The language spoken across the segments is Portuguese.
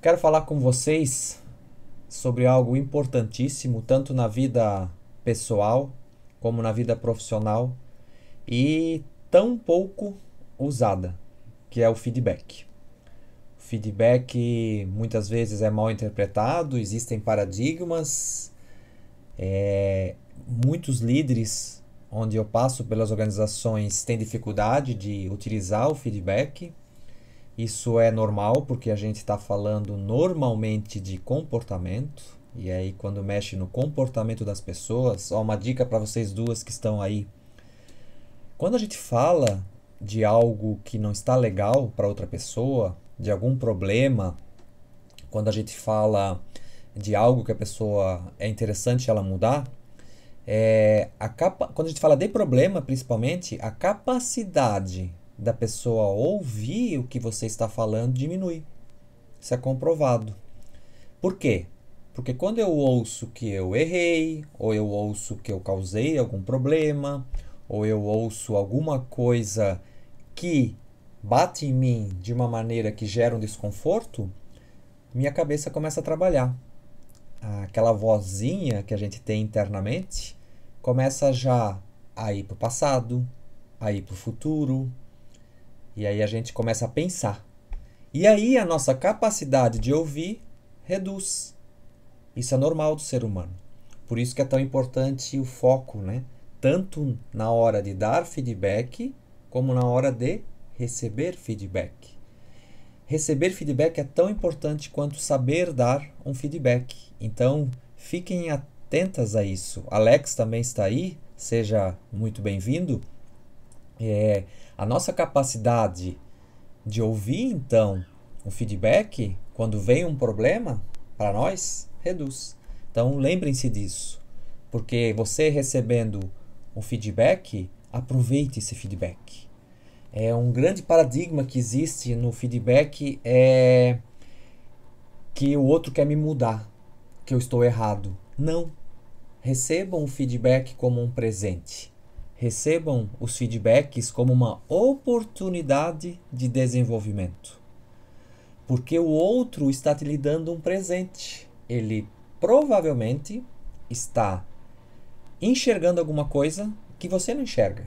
Quero falar com vocês sobre algo importantíssimo, tanto na vida pessoal como na vida profissional, e tão pouco usada, que é o feedback. O feedback muitas vezes é mal interpretado, existem paradigmas, muitos líderes onde eu passo pelas organizações têm dificuldade de utilizar o feedback. Isso é normal porque a gente está falando normalmente de comportamento. E aí, quando mexe no comportamento das pessoas, ó, uma dica para vocês duas que estão aí. Quando a gente fala de algo que não está legal para outra pessoa, de algum problema, quando a gente fala de algo que a pessoa é interessante ela mudar, quando a gente fala de problema, principalmente, a capacidade da pessoa ouvir o que você está falando diminui. Isso é comprovado. Por quê? Porque quando eu ouço que eu errei, ou eu ouço que eu causei algum problema, ou eu ouço alguma coisa que bate em mim de uma maneira que gera um desconforto, minha cabeça começa a trabalhar. Aquela vozinha que a gente tem internamente começa já a ir para o passado, a ir para o futuro, e aí a gente começa a pensar. E aí a nossa capacidade de ouvir reduz. Isso é normal do ser humano. Por isso que é tão importante o foco, né? Tanto na hora de dar feedback, como na hora de receber feedback. Receber feedback é tão importante quanto saber dar um feedback. Então, fiquem atentas a isso. Alex também está aí, seja muito bem-vindo. A nossa capacidade de ouvir, então, o feedback, quando vem um problema para nós, reduz. Então, lembrem-se disso, porque você recebendo o feedback, aproveite esse feedback. Um grande paradigma que existe no feedback é que o outro quer me mudar, que eu estou errado. Não. Recebam o feedback como um presente. Recebam os feedbacks como uma oportunidade de desenvolvimento. Porque o outro está te lhe dando um presente. Ele provavelmente está enxergando alguma coisa que você não enxerga,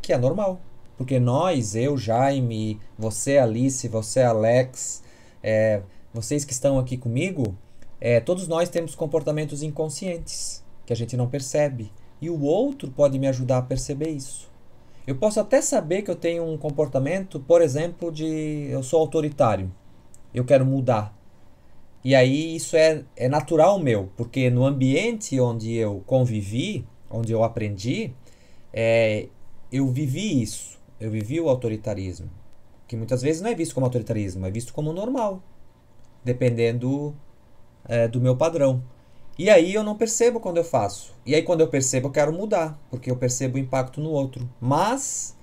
que é normal. Porque nós, eu, Jaime, você, Alice, você, Alex, vocês que estão aqui comigo, todos nós temos comportamentos inconscientes que a gente não percebe. E o outro pode me ajudar a perceber isso. Eu posso até saber que eu tenho um comportamento, por exemplo, eu sou autoritário, eu quero mudar. E aí isso é natural meu, porque no ambiente onde eu convivi, onde eu aprendi, eu vivi isso. Eu vivi o autoritarismo, que muitas vezes não é visto como autoritarismo, é visto como normal, dependendo do meu padrão. E aí eu não percebo quando eu faço. E aí quando eu percebo eu quero mudar, porque eu percebo o impacto no outro. Mas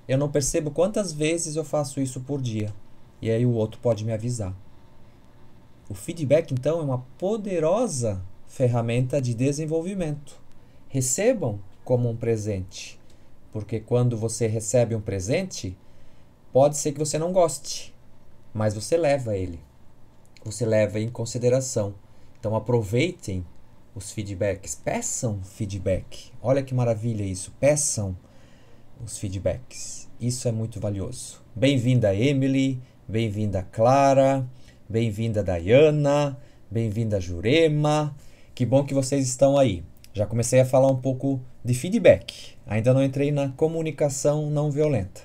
eu não percebo quantas vezes eu faço isso por dia. E aí o outro pode me avisar. O feedback, então, é uma poderosa ferramenta de desenvolvimento. Recebam como um presente. Porque quando você recebe um presente, pode ser que você não goste, mas você leva ele. Você leva em consideração. Então aproveitem os feedbacks, peçam feedback. Olha que maravilha isso, peçam os feedbacks. Isso é muito valioso. Bem-vinda Emily, bem-vinda Clara, bem-vinda Dayana, bem-vinda Jurema. Que bom que vocês estão aí. Já comecei a falar um pouco de feedback. Ainda não entrei na comunicação não violenta.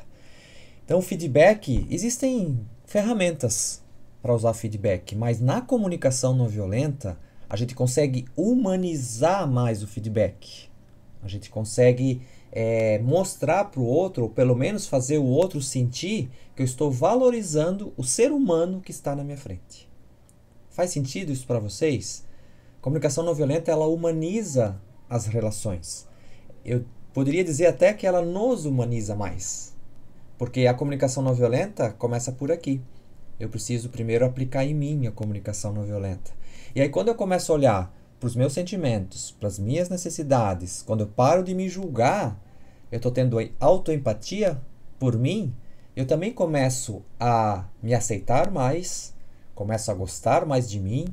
Então, feedback, existem ferramentas para usar feedback, mas na comunicação não violenta, a gente consegue humanizar mais o feedback. A gente consegue mostrar para o outro, ou pelo menos fazer o outro sentir que eu estou valorizando o ser humano que está na minha frente. Faz sentido isso para vocês? Comunicação não violenta, ela humaniza as relações. Eu poderia dizer até que ela nos humaniza mais. Porque a comunicação não violenta começa por aqui. Eu preciso primeiro aplicar em mim a comunicação não violenta. E aí quando eu começo a olhar para os meus sentimentos, para as minhas necessidades, quando eu paro de me julgar, eu estou tendo autoempatia por mim, eu também começo a me aceitar mais, começo a gostar mais de mim,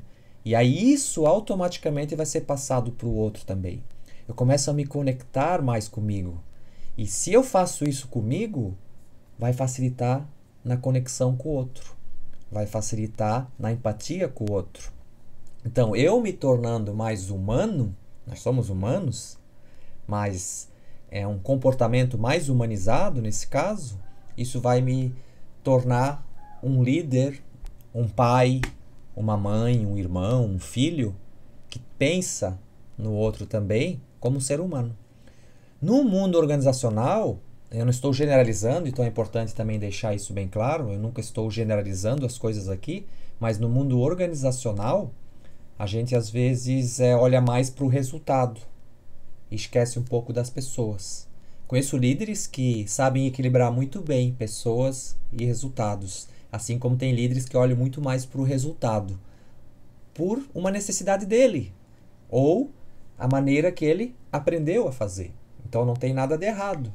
e aí isso automaticamente vai ser passado para o outro também. Eu começo a me conectar mais comigo. E se eu faço isso comigo, vai facilitar na conexão com o outro. Vai facilitar na empatia com o outro. Então, eu me tornando mais humano, nós somos humanos, mas é um comportamento mais humanizado nesse caso, isso vai me tornar um líder, um pai, uma mãe, um irmão, um filho que pensa no outro também como ser humano. No mundo organizacional, eu não estou generalizando, então é importante também deixar isso bem claro, eu nunca estou generalizando as coisas aqui, mas no mundo organizacional, a gente às vezes olha mais para o resultado e esquece um pouco das pessoas. Conheço líderes que sabem equilibrar muito bem pessoas e resultados, assim como tem líderes que olham muito mais para o resultado, por uma necessidade dele, ou a maneira que ele aprendeu a fazer. Então não tem nada de errado,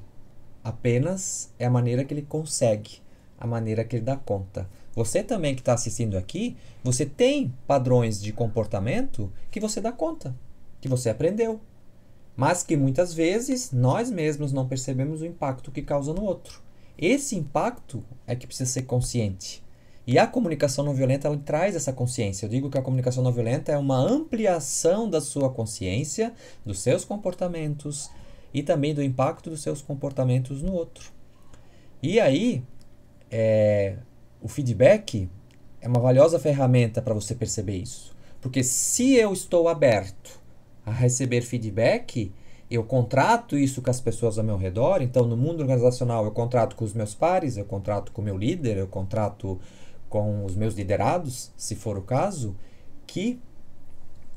apenas é a maneira que ele consegue, a maneira que ele dá conta. Você também que está assistindo aqui, você tem padrões de comportamento que você dá conta, que você aprendeu, mas que muitas vezes nós mesmos não percebemos o impacto que causa no outro. Esse impacto é que precisa ser consciente. E a comunicação não violenta, ela traz essa consciência. Eu digo que a comunicação não violenta é uma ampliação da sua consciência, dos seus comportamentos e também do impacto dos seus comportamentos no outro. E aí, o feedback é uma valiosa ferramenta para você perceber isso. Porque se eu estou aberto a receber feedback, eu contrato isso com as pessoas ao meu redor. Então, no mundo organizacional, eu contrato com os meus pares, eu contrato com o meu líder, eu contrato com os meus liderados, se for o caso, que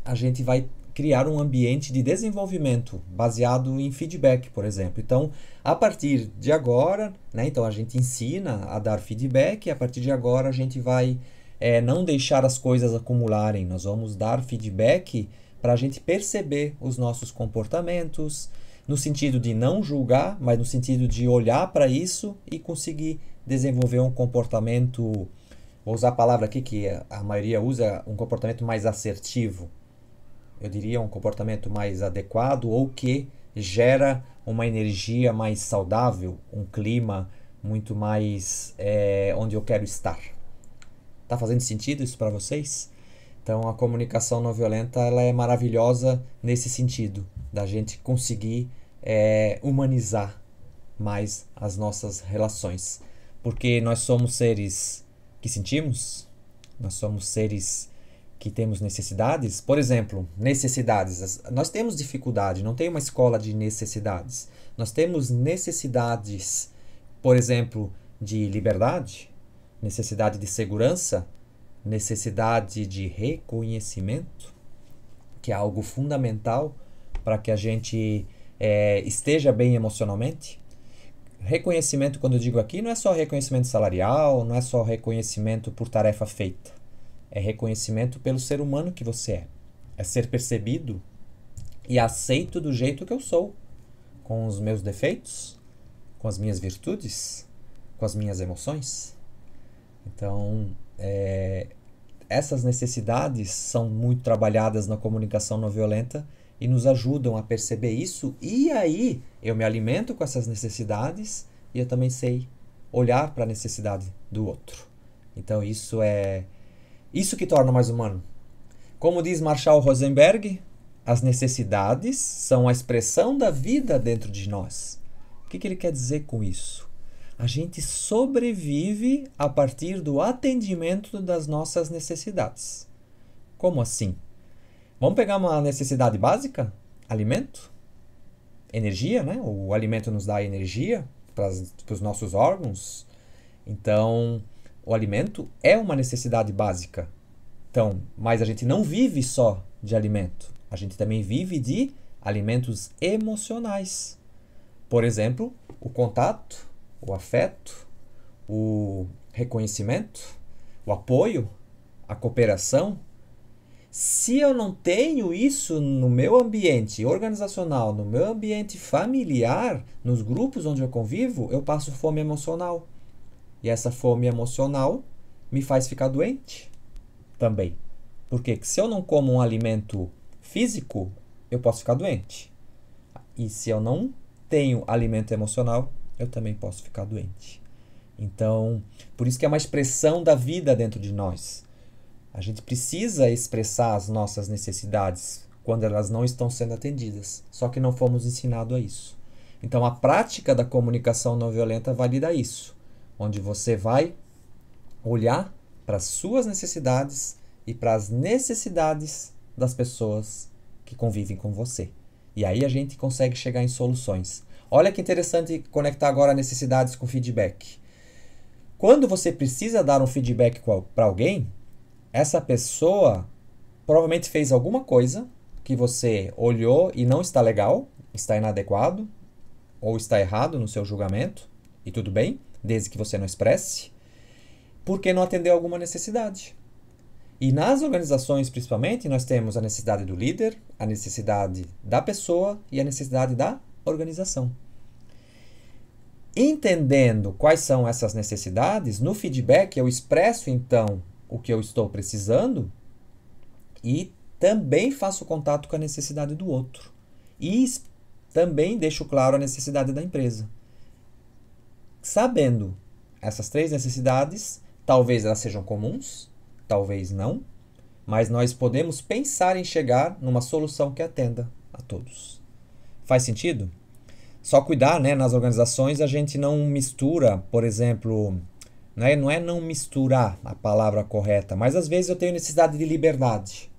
a gente vai criar um ambiente de desenvolvimento baseado em feedback, por exemplo. Então, a partir de agora, então a gente ensina a dar feedback, e a partir de agora a gente vai não deixar as coisas acumularem. Nós vamos dar feedback para a gente perceber os nossos comportamentos, no sentido de não julgar, mas no sentido de olhar para isso e conseguir desenvolver um comportamento, vou usar a palavra aqui que a maioria usa, um comportamento mais assertivo. Eu diria um comportamento mais adequado ou que gera uma energia mais saudável, um clima muito mais onde eu quero estar. Tá fazendo sentido isso para vocês? Então a comunicação não violenta ela é maravilhosa nesse sentido, da gente conseguir humanizar mais as nossas relações. Porque nós somos seres que sentimos, nós somos seres que temos necessidades. Por exemplo, necessidades. Nós temos dificuldade, não tem uma escola de necessidades. Nós temos necessidades, por exemplo, de liberdade, necessidade de segurança, necessidade de reconhecimento, que é algo fundamental para que a gente esteja bem emocionalmente. Reconhecimento, quando eu digo aqui, não é só reconhecimento salarial, não é só reconhecimento por tarefa feita. É reconhecimento pelo ser humano que você é. É ser percebido e aceito do jeito que eu sou, com os meus defeitos, com as minhas virtudes, com as minhas emoções. Então, essas necessidades são muito trabalhadas na comunicação não violenta e nos ajudam a perceber isso, e aí eu me alimento com essas necessidades e eu também sei olhar para a necessidade do outro. Então isso é isso que torna mais humano. Como diz Marshall Rosenberg, as necessidades são a expressão da vida dentro de nós. O que ele quer dizer com isso? A gente sobrevive a partir do atendimento das nossas necessidades. Como assim? Vamos pegar uma necessidade básica? Alimento? Energia, né? O alimento nos dá energia para os nossos órgãos. Então, o alimento é uma necessidade básica. Então, mas a gente não vive só de alimento. A gente também vive de alimentos emocionais. Por exemplo, o contato, o afeto, o reconhecimento, o apoio, a cooperação. Se eu não tenho isso no meu ambiente organizacional, no meu ambiente familiar, nos grupos onde eu convivo, eu passo fome emocional. E essa fome emocional me faz ficar doente. também. Porque se eu não como um alimento físico, eu posso ficar doente. E se eu não tenho alimento emocional, eu também posso ficar doente. Então, por isso que é uma expressão da vida dentro de nós. A gente precisa expressar as nossas necessidades quando elas não estão sendo atendidas. Só que não fomos ensinados a isso. Então, a prática da comunicação não violenta valida isso. Onde você vai olhar para as suas necessidades e para as necessidades das pessoas que convivem com você. E aí a gente consegue chegar em soluções. Olha que interessante conectar agora necessidades com feedback. Quando você precisa dar um feedback para alguém, essa pessoa provavelmente fez alguma coisa que você olhou e não está legal, está inadequado ou está errado no seu julgamento, e tudo bem, desde que você não expresse, porque não atendeu alguma necessidade. E nas organizações, principalmente, nós temos a necessidade do líder, a necessidade da pessoa e a necessidade da organização. Entendendo quais são essas necessidades, no feedback eu expresso então o que eu estou precisando e também faço contato com a necessidade do outro. E também deixo claro a necessidade da empresa. Sabendo essas três necessidades, talvez elas sejam comuns, talvez não, mas nós podemos pensar em chegar numa solução que atenda a todos. Faz sentido? Só cuidar, né? Nas organizações a gente não mistura, por exemplo, né? Não é não misturar a palavra correta, mas às vezes eu tenho necessidade de liberdade.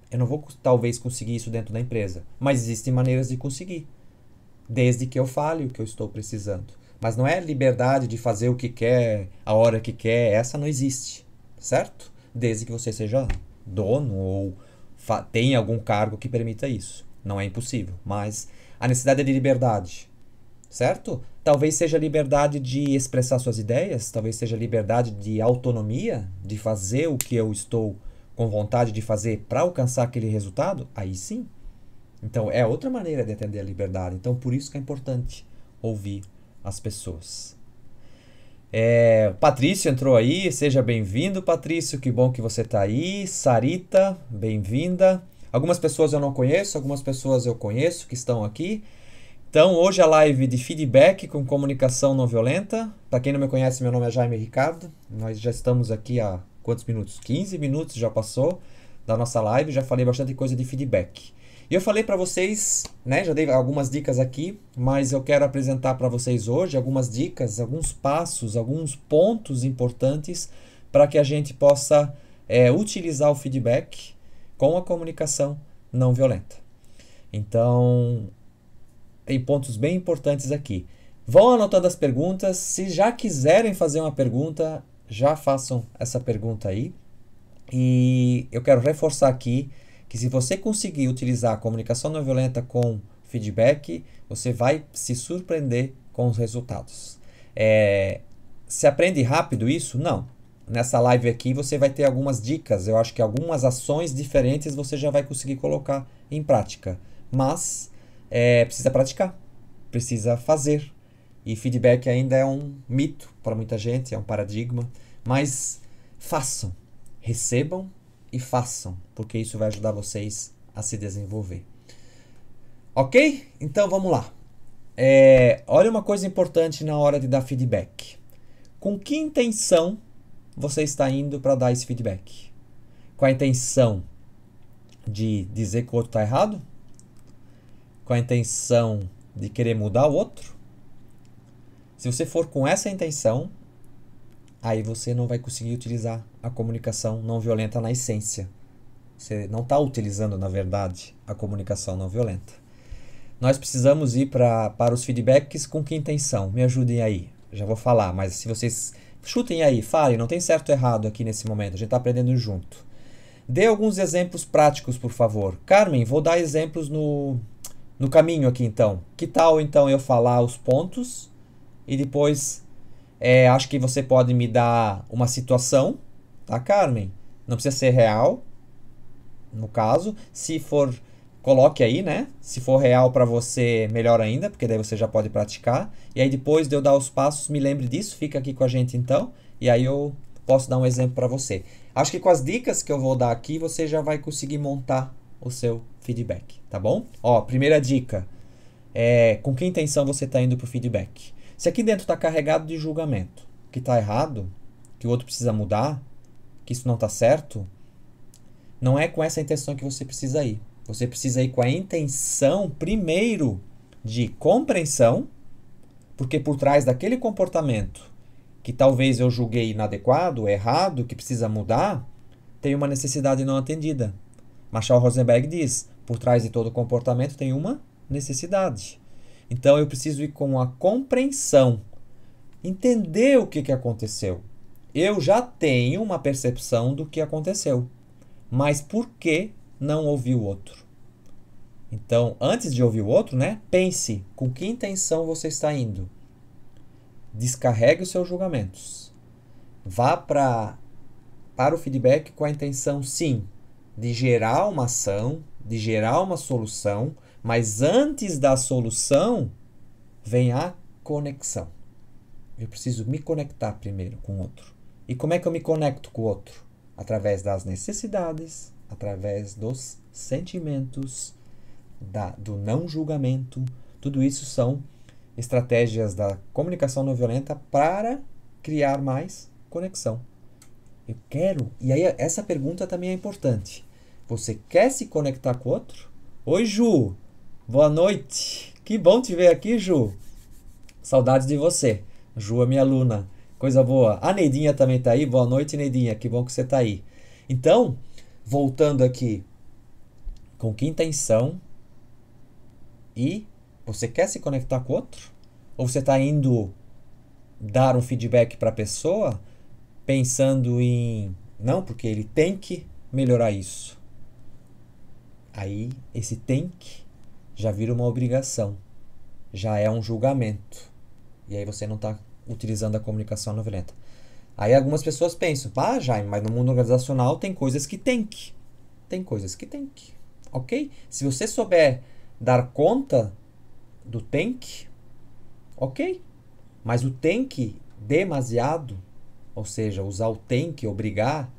Eu não vou talvez conseguir isso dentro da empresa, mas existem maneiras de conseguir, desde que eu fale o que eu estou precisando. Mas não é liberdade de fazer o que quer, a hora que quer, essa não existe, certo? Desde que você seja dono ou tenha algum cargo que permita isso. Não é impossível, mas a necessidade é de liberdade, certo? Talvez seja liberdade de expressar suas ideias, talvez seja liberdade de autonomia, de fazer o que eu estou com vontade de fazer para alcançar aquele resultado, aí sim. Então, é outra maneira de atender a liberdade. Então, por isso que é importante ouvir as pessoas. Patrício entrou aí, seja bem-vindo, Patrício, que bom que você está aí. Sarita, bem-vinda. Algumas pessoas eu não conheço, algumas pessoas eu conheço que estão aqui. Então, hoje a live de feedback com comunicação não violenta. Para quem não me conhece, meu nome é Jaime Ricardo. Nós já estamos aqui há quantos minutos? 15 minutos já passou da nossa live, já falei bastante coisa de feedback. E eu falei para vocês, né, já dei algumas dicas aqui, mas eu quero apresentar para vocês hoje algumas dicas, alguns passos, alguns pontos importantes para que a gente possa utilizar o feedback com a comunicação não violenta. Então, tem pontos bem importantes aqui. Vão anotando as perguntas. Se já quiserem fazer uma pergunta, já façam essa pergunta aí. E eu quero reforçar aqui que se você conseguir utilizar a comunicação não violenta com feedback, você vai se surpreender com os resultados. Se aprende rápido isso? Não. Nessa live aqui você vai ter algumas dicas. Eu acho que algumas ações diferentes você já vai conseguir colocar em prática. Mas precisa praticar, precisa fazer. E feedback ainda é um mito para muita gente, é um paradigma. Mas façam, recebam e façam, porque isso vai ajudar vocês a se desenvolver. Ok? Então vamos lá. Olha uma coisa importante na hora de dar feedback. Com que intenção você está indo para dar esse feedback? Com a intenção de dizer que o outro está errado? Com a intenção de querer mudar o outro? Se você for com essa intenção, aí você não vai conseguir utilizar a comunicação não violenta na essência. Você não está utilizando, na verdade, a comunicação não violenta. Nós precisamos ir para os feedbacks com que intenção? Me ajudem aí. Já vou falar, mas se vocês chutem aí, falem, não tem certo ou errado aqui nesse momento. A gente está aprendendo junto. Dê alguns exemplos práticos, por favor. Carmen, vou dar exemplos no caminho aqui, então. Que tal, então, eu falar os pontos e depois acho que você pode me dar uma situação, tá, Carmen? Não precisa ser real, no caso. Se for, coloque aí, né? Se for real para você, melhor ainda, porque daí você já pode praticar. E aí depois de eu dar os passos, me lembre disso, fica aqui com a gente então. E aí eu posso dar um exemplo para você. Acho que com as dicas que eu vou dar aqui, você já vai conseguir montar o seu feedback, tá bom? Ó, primeira dica, com que intenção você está indo para o feedback? Se aqui dentro está carregado de julgamento, que está errado, que o outro precisa mudar, que isso não está certo, não é com essa intenção que você precisa ir. Você precisa ir com a intenção, primeiro, de compreensão, porque por trás daquele comportamento que talvez eu julguei inadequado, errado, que precisa mudar, tem uma necessidade não atendida. Marshall Rosenberg diz, por trás de todo comportamento tem uma necessidade. Então eu preciso ir com a compreensão, entender o que aconteceu. Eu já tenho uma percepção do que aconteceu, mas por que não ouvir o outro? Então, antes de ouvir o outro, né, pense com que intenção você está indo. Descarregue os seus julgamentos. Vá para o feedback com a intenção, sim, de gerar uma ação, de gerar uma solução, mas antes da solução vem a conexão. Eu preciso me conectar primeiro com o outro. E como é que eu me conecto com o outro? Através das necessidades, através dos sentimentos, do não julgamento. Tudo isso são estratégias da comunicação não violenta para criar mais conexão. Eu quero, e aí essa pergunta também é importante. Você quer se conectar com o outro? Oi, Ju! Boa noite! Que bom te ver aqui, Ju! Saudades de você. Ju é minha aluna. Coisa boa. A Neidinha também tá aí. Boa noite, Neidinha. Que bom que você tá aí. Então, voltando aqui, com que intenção e você quer se conectar com o outro? Ou você está indo dar um feedback para a pessoa pensando em, não, porque ele tem que melhorar isso. Aí, esse tem que já vira uma obrigação. Já é um julgamento. E aí você não está utilizando a comunicação não violenta. Aí algumas pessoas pensam, Jaime, mas no mundo organizacional tem coisas que tem que. Tem coisas que tem que. Ok? Se você souber dar conta do tem que, ok. Mas o tem que demasiado, ou seja, usar o tem que, obrigar,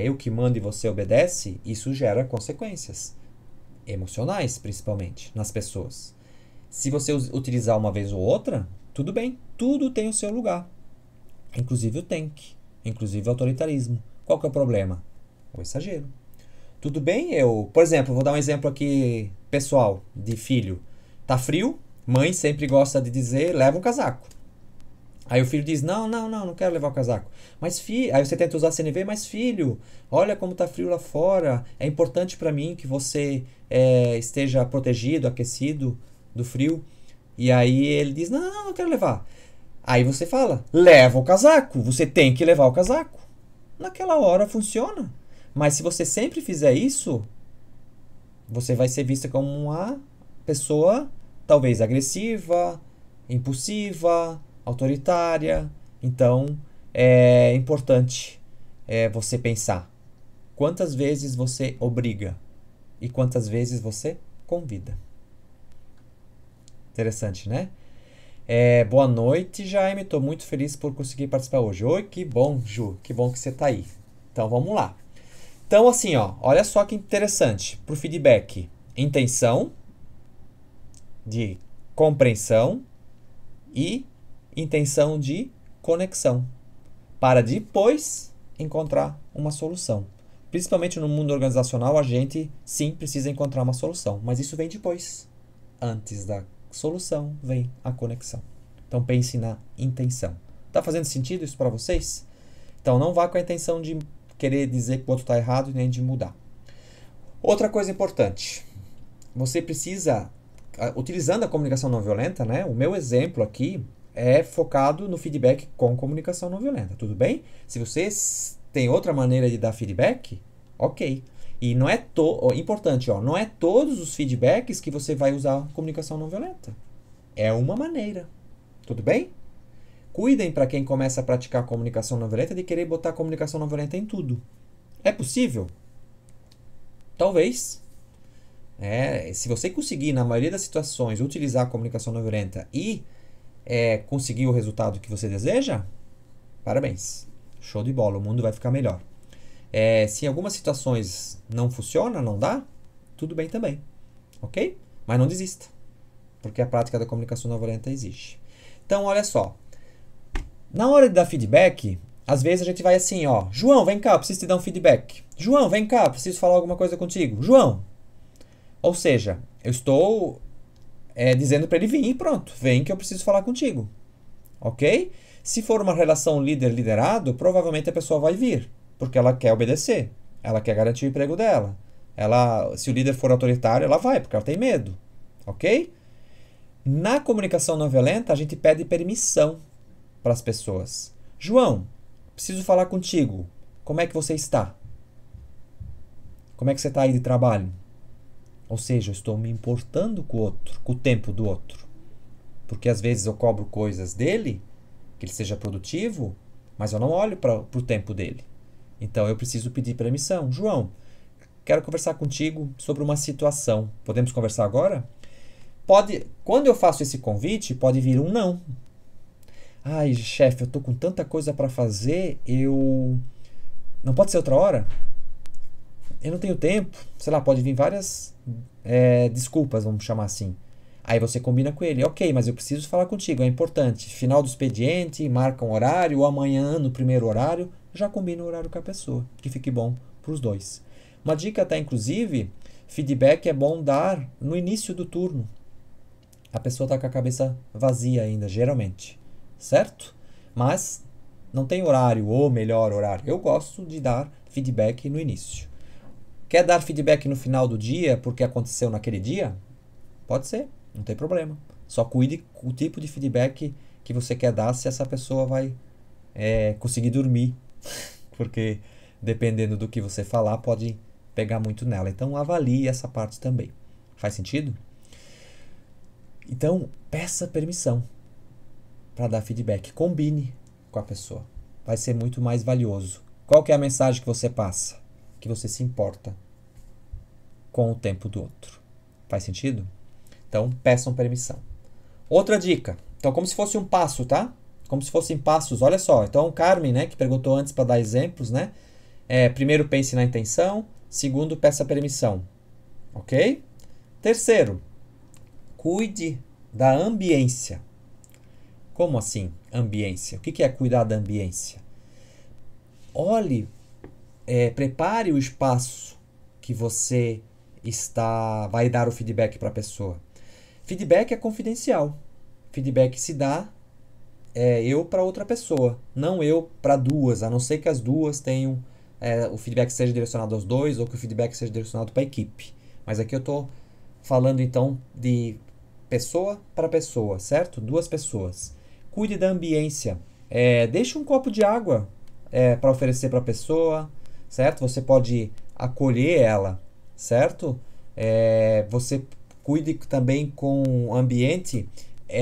eu que mando e você obedece, isso gera consequências emocionais, principalmente, nas pessoas. Se você utilizar uma vez ou outra, tudo bem, tudo tem o seu lugar. Inclusive o tem que, inclusive o autoritarismo. Qual que é o problema? O exagero. Tudo bem, por exemplo, vou dar um exemplo aqui pessoal, de filho. Tá frio, mãe sempre gosta de dizer, leva um casaco. Aí o filho diz, não quero levar o casaco. Mas aí você tenta usar CNV, mas filho, olha como tá frio lá fora, é importante para mim que você esteja protegido, aquecido do frio. E aí ele diz, não quero levar. Aí você fala, leva o casaco, você tem que levar o casaco. Naquela hora funciona. Mas se você sempre fizer isso, você vai ser vista como uma pessoa talvez agressiva, impulsiva, autoritária. Então, é importante você pensar quantas vezes você obriga e quantas vezes você convida. Interessante, né? Boa noite, Jaime. Estou muito feliz por conseguir participar hoje. Oi, que bom, Ju. Que bom que você está aí. Então, vamos lá. Então, assim, olha só que interessante. Para o feedback, intenção de compreensão e intenção de conexão. Para depois encontrar uma solução. Principalmente no mundo organizacional, a gente, sim, precisa encontrar uma solução. Mas isso vem depois. Antes da solução vem a conexão. Então pense na intenção. Tá fazendo sentido isso para vocês? Então não vá com a intenção de querer dizer que o outro está errado nem de mudar. Outra coisa importante. Você precisa, utilizando a comunicação não violenta, né? O meu exemplo aqui é focado no feedback com comunicação não violenta. Tudo bem? Se vocês têm outra maneira de dar feedback, ok. E não é importante, não é todos os feedbacks que você vai usar comunicação não violenta. É uma maneira. Tudo bem? Cuidem para quem começa a praticar comunicação não violenta de querer botar comunicação não violenta em tudo. É possível? Talvez. Se você conseguir, na maioria das situações, utilizar a comunicação não violenta e conseguir o resultado que você deseja, parabéns. Show de bola, o mundo vai ficar melhor. Se em algumas situações não funciona, não dá, tudo bem também, ok? Mas não desista, porque a prática da comunicação não violenta exige. Então, olha só, na hora de dar feedback, às vezes a gente vai assim, ó, João, vem cá, eu preciso te dar um feedback. João, vem cá, eu preciso falar alguma coisa contigo. João. Ou seja, eu estou dizendo para ele vir e pronto, vem que eu preciso falar contigo, ok? Se for uma relação líder-liderado, provavelmente a pessoa vai vir, porque ela quer obedecer, ela quer garantir o emprego dela. Se o líder for autoritário, ela vai, porque ela tem medo, ok? Na comunicação não violenta, a gente pede permissão para as pessoas. João, preciso falar contigo. Como é que você está? Como é que você está aí de trabalho? Ou seja, eu estou me importando com o outro, com o tempo do outro. Porque às vezes eu cobro coisas dele, que ele seja produtivo, mas eu não olho para o tempo dele. Então eu preciso pedir permissão. João, quero conversar contigo sobre uma situação. Podemos conversar agora? Quando eu faço esse convite, pode vir um não. Ai, chefe, eu tô com tanta coisa para fazer, não pode ser outra hora? Eu não tenho tempo. Sei lá, pode vir várias desculpas, vamos chamar assim. Aí você combina com ele. Ok, mas eu preciso falar contigo, é importante. Final do expediente, marca um horário, ou amanhã no primeiro horário, já combina o horário com a pessoa, que fique bom para os dois. Uma dica até, inclusive, feedback é bom dar no início do turno. A pessoa está com a cabeça vazia ainda, geralmente. Certo? Mas não tem horário ou melhor horário. Eu gosto de dar feedback no início. Quer dar feedback no final do dia porque aconteceu naquele dia? Pode ser, não tem problema. Só cuide com o tipo de feedback que você quer dar, se essa pessoa vai conseguir dormir. Porque dependendo do que você falar, pode pegar muito nela. Então avalie essa parte também. Faz sentido? Então, peça permissão para dar feedback. Combine com a pessoa. Vai ser muito mais valioso. Qual que é a mensagem que você passa? Que você se importa com o tempo do outro. Faz sentido? Então, peçam permissão. Outra dica. Então, como se fosse um passo, tá? Como se fossem passos. Olha só. Então, Carmen, né, que perguntou antes para dar exemplos, né? Primeiro, pense na intenção. Segundo, peça permissão. Ok? Terceiro, cuide da ambiência. Como assim, ambiência? O que é cuidar da ambiência? Olhe, prepare o espaço que você vai dar o feedback para a pessoa. Feedback é confidencial. Feedback se dá eu para outra pessoa, não eu para duas, a não ser que as duas tenham o feedback seja direcionado aos dois ou que o feedback seja direcionado para a equipe. Mas aqui eu estou falando então de pessoa para pessoa, certo? Duas pessoas. Cuide da ambiência. Deixe um copo de água para oferecer para a pessoa, certo? Você pode acolher ela, certo? Você cuide também com o ambiente.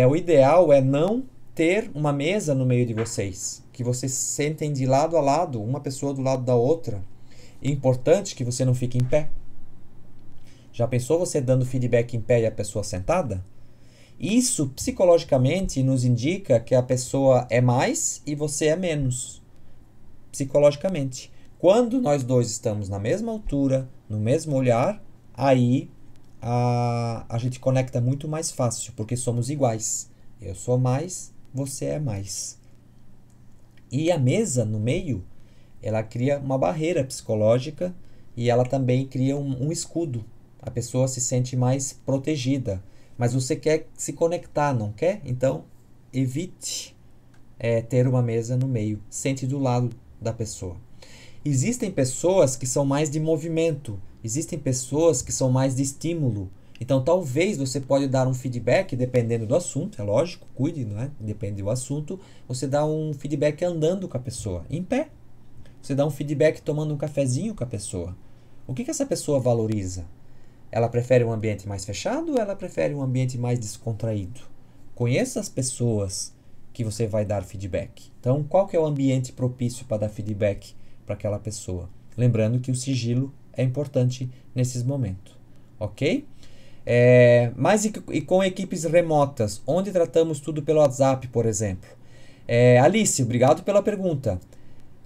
O ideal é não ter uma mesa no meio de vocês, que vocês sentem de lado a lado, uma pessoa do lado da outra. É importante que você não fique em pé. Já pensou você dando feedback em pé e a pessoa sentada? Isso, psicologicamente, nos indica que a pessoa é mais e você é menos. Psicologicamente. Quando nós dois estamos na mesma altura, no mesmo olhar, aí a gente conecta muito mais fácil, porque somos iguais. Eu sou mais, você é mais. E a mesa no meio, ela cria uma barreira psicológica e ela também cria um escudo. A pessoa se sente mais protegida. Mas você quer se conectar, não quer? Então, evite ter uma mesa no meio. Sente do lado da pessoa. Existem pessoas que são mais de movimento. Existem pessoas que são mais de estímulo. Então, talvez você pode dar um feedback, dependendo do assunto, é lógico, cuide, não é? Depende do assunto. Você dá um feedback andando com a pessoa, em pé. Você dá um feedback tomando um cafezinho com a pessoa. O que essa pessoa valoriza? Ela prefere um ambiente mais fechado ou ela prefere um ambiente mais descontraído? Conheça as pessoas que você vai dar feedback. Então, qual que é o ambiente propício para dar feedback para aquela pessoa? Lembrando que o sigilo é importante nesses momentos, ok? Mas e com equipes remotas, onde tratamos tudo pelo WhatsApp, por exemplo? Alice, obrigado pela pergunta.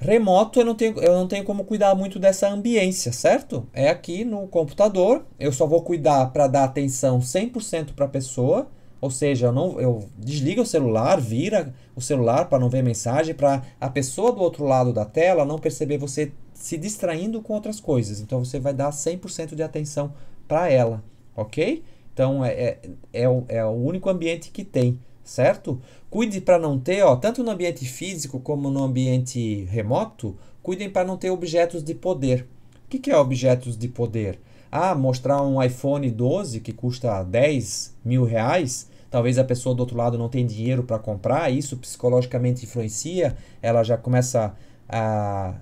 Remoto eu não tenho como cuidar muito dessa ambiência, certo? É aqui no computador, eu só vou cuidar para dar atenção 100% para a pessoa, ou seja, eu desligo o celular, vira o celular para não ver mensagem, para a pessoa do outro lado da tela não perceber você se distraindo com outras coisas. Então você vai dar 100% de atenção para ela, ok? Então é o único ambiente que tem, certo? Cuide para não ter, ó, tanto no ambiente físico como no ambiente remoto, cuidem para não ter objetos de poder. O que é objetos de poder? Ah, mostrar um iPhone 12 que custa 10 mil reais, talvez a pessoa do outro lado não tenha dinheiro para comprar, isso psicologicamente influencia, ela já começa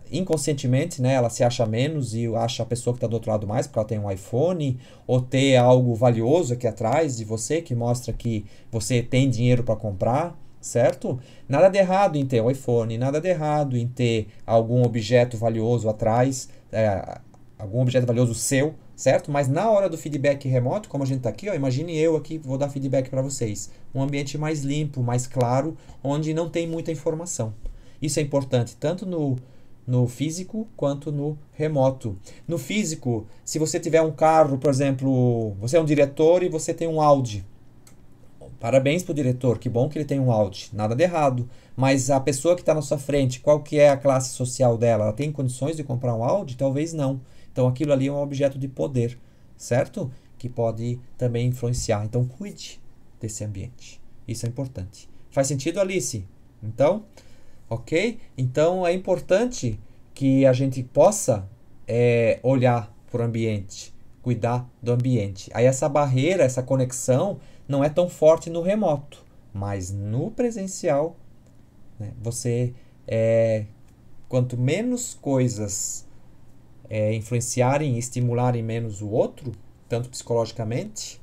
inconscientemente, né, ela se acha menos e acha a pessoa que está do outro lado mais porque ela tem um iPhone, ou ter algo valioso aqui atrás de você que mostra que você tem dinheiro para comprar, certo? Nada de errado em ter um iPhone, nada de errado em ter algum objeto valioso atrás, algum objeto valioso seu, certo? Mas na hora do feedback remoto, como a gente está aqui, ó, imagine eu aqui, vou dar feedback para vocês. Um ambiente mais limpo, mais claro, onde não tem muita informação. Isso é importante tanto no físico quanto no remoto. No físico, se você tiver um carro, por exemplo, você é um diretor e você tem um Audi. Parabéns para o diretor, que bom que ele tem um Audi, nada de errado. Mas a pessoa que está na sua frente, qual que é a classe social dela? Ela tem condições de comprar um Audi? Talvez não. Então aquilo ali é um objeto de poder, certo? Que pode também influenciar. Então cuide desse ambiente. Isso é importante. Faz sentido, Alice? Então, ok? Então é importante que a gente possa olhar para o ambiente, cuidar do ambiente. Aí essa barreira, essa conexão não é tão forte no remoto, mas no presencial, né, quanto menos coisas influenciarem e estimularem menos o outro, tanto psicologicamente,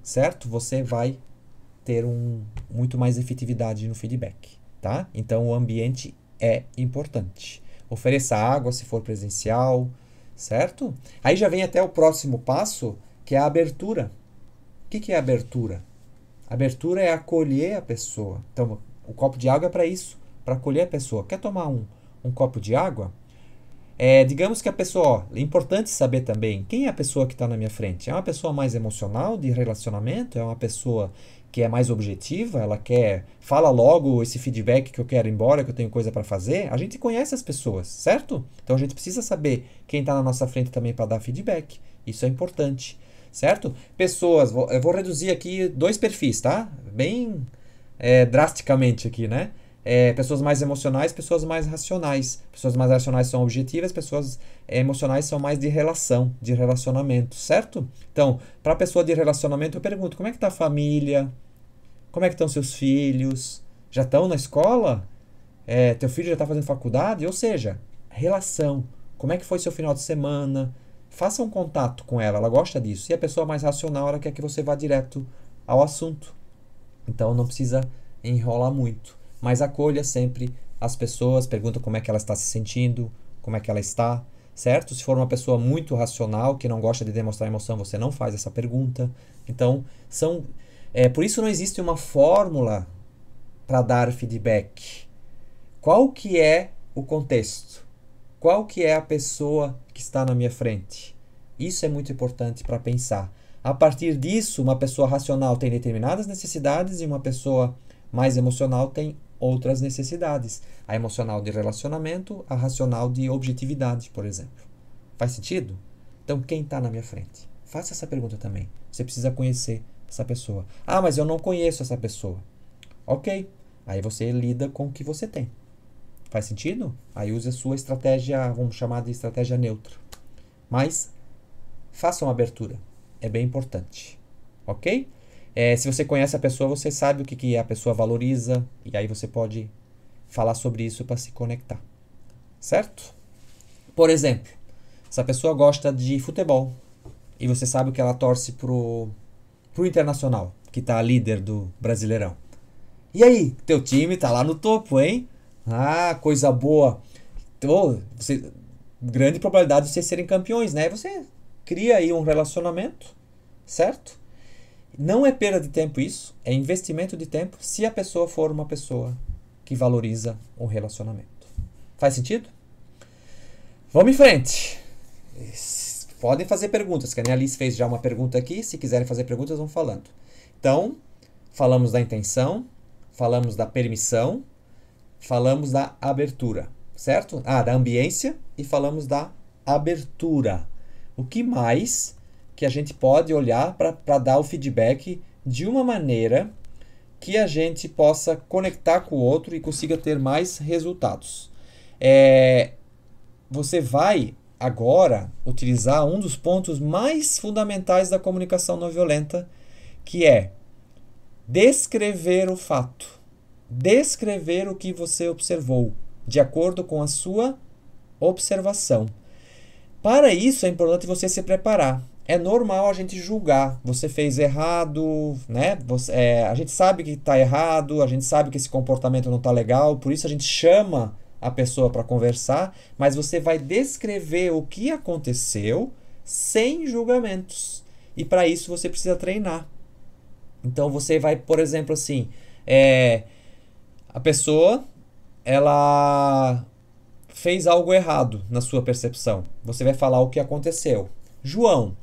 certo? Você vai ter muito mais efetividade no feedback, tá? Então o ambiente é importante. Ofereça água se for presencial, certo? Aí já vem até o próximo passo, que é a abertura. O que é abertura? Abertura é acolher a pessoa. Então, o copo de água é para isso, para acolher a pessoa. Quer tomar um copo de água? Digamos que a pessoa, é importante saber também quem é a pessoa que está na minha frente. É uma pessoa mais emocional, de relacionamento? É uma pessoa que é mais objetiva? Ela fala logo esse feedback que eu quero ir embora, que eu tenho coisa para fazer? A gente conhece as pessoas, certo? Então a gente precisa saber quem está na nossa frente também para dar feedback. Isso é importante, certo? Pessoas, eu vou reduzir aqui 2 perfis, tá? Bem drasticamente aqui, né? Pessoas mais emocionais, pessoas mais racionais. Pessoas mais racionais são objetivas, pessoas emocionais são mais de relação, de relacionamento, certo? Então, para a pessoa de relacionamento, eu pergunto, como é que está a família? Como é que estão seus filhos? Já estão na escola? Teu filho já está fazendo faculdade? Ou seja, relação. Como é que foi seu final de semana? Faça um contato com ela, ela gosta disso. E a pessoa mais racional, ela quer que você vá direto ao assunto. Então, não precisa enrolar muito. Mas acolha sempre as pessoas, pergunta como é que ela está se sentindo, como é que ela está, certo? Se for uma pessoa muito racional, que não gosta de demonstrar emoção, você não faz essa pergunta. Então, por isso não existe uma fórmula para dar feedback. Qual que é o contexto? Qual que é a pessoa que está na minha frente? Isso é muito importante para pensar. A partir disso, uma pessoa racional tem determinadas necessidades e uma pessoa mais emocional tem outras necessidades. A emocional de relacionamento, a racional de objetividade, por exemplo. Faz sentido? Então, quem está na minha frente? Faça essa pergunta também. Você precisa conhecer essa pessoa. Ah, mas eu não conheço essa pessoa. Ok. Aí você lida com o que você tem. Faz sentido? Aí use a sua estratégia, vamos chamar de estratégia neutra. Mas, faça uma abertura. É bem importante. Ok? Se você conhece a pessoa, você sabe o que a pessoa valoriza, e aí você pode falar sobre isso para se conectar. Certo? Por exemplo, se a pessoa gosta de futebol, e você sabe que ela torce pro Internacional, que tá líder do Brasileirão. E aí, teu time tá lá no topo, hein? Ah, coisa boa. Então, grande probabilidade de vocês serem campeões, né? Você cria aí um relacionamento, certo? Não é perda de tempo isso, é investimento de tempo se a pessoa for uma pessoa que valoriza o relacionamento. Faz sentido? Vamos em frente. Podem fazer perguntas, que a Alice fez já uma pergunta aqui. Se quiserem fazer perguntas, vão falando. Então, falamos da intenção, falamos da permissão, falamos da abertura, certo? Da ambiência e falamos da abertura. O que mais que a gente pode olhar para dar o feedback de uma maneira que a gente possa conectar com o outro e consiga ter mais resultados? Você vai agora utilizar um dos pontos mais fundamentais da comunicação não violenta, que é descrever o fato. Descrever o que você observou, de acordo com a sua observação. Para isso é importante você se preparar. É normal a gente julgar. Você fez errado, né? A gente sabe que está errado, a gente sabe que esse comportamento não está legal, por isso a gente chama a pessoa para conversar, mas você vai descrever o que aconteceu sem julgamentos. E para isso você precisa treinar. Então você vai, por exemplo, assim, a pessoa, ela fez algo errado na sua percepção. Você vai falar o que aconteceu. João,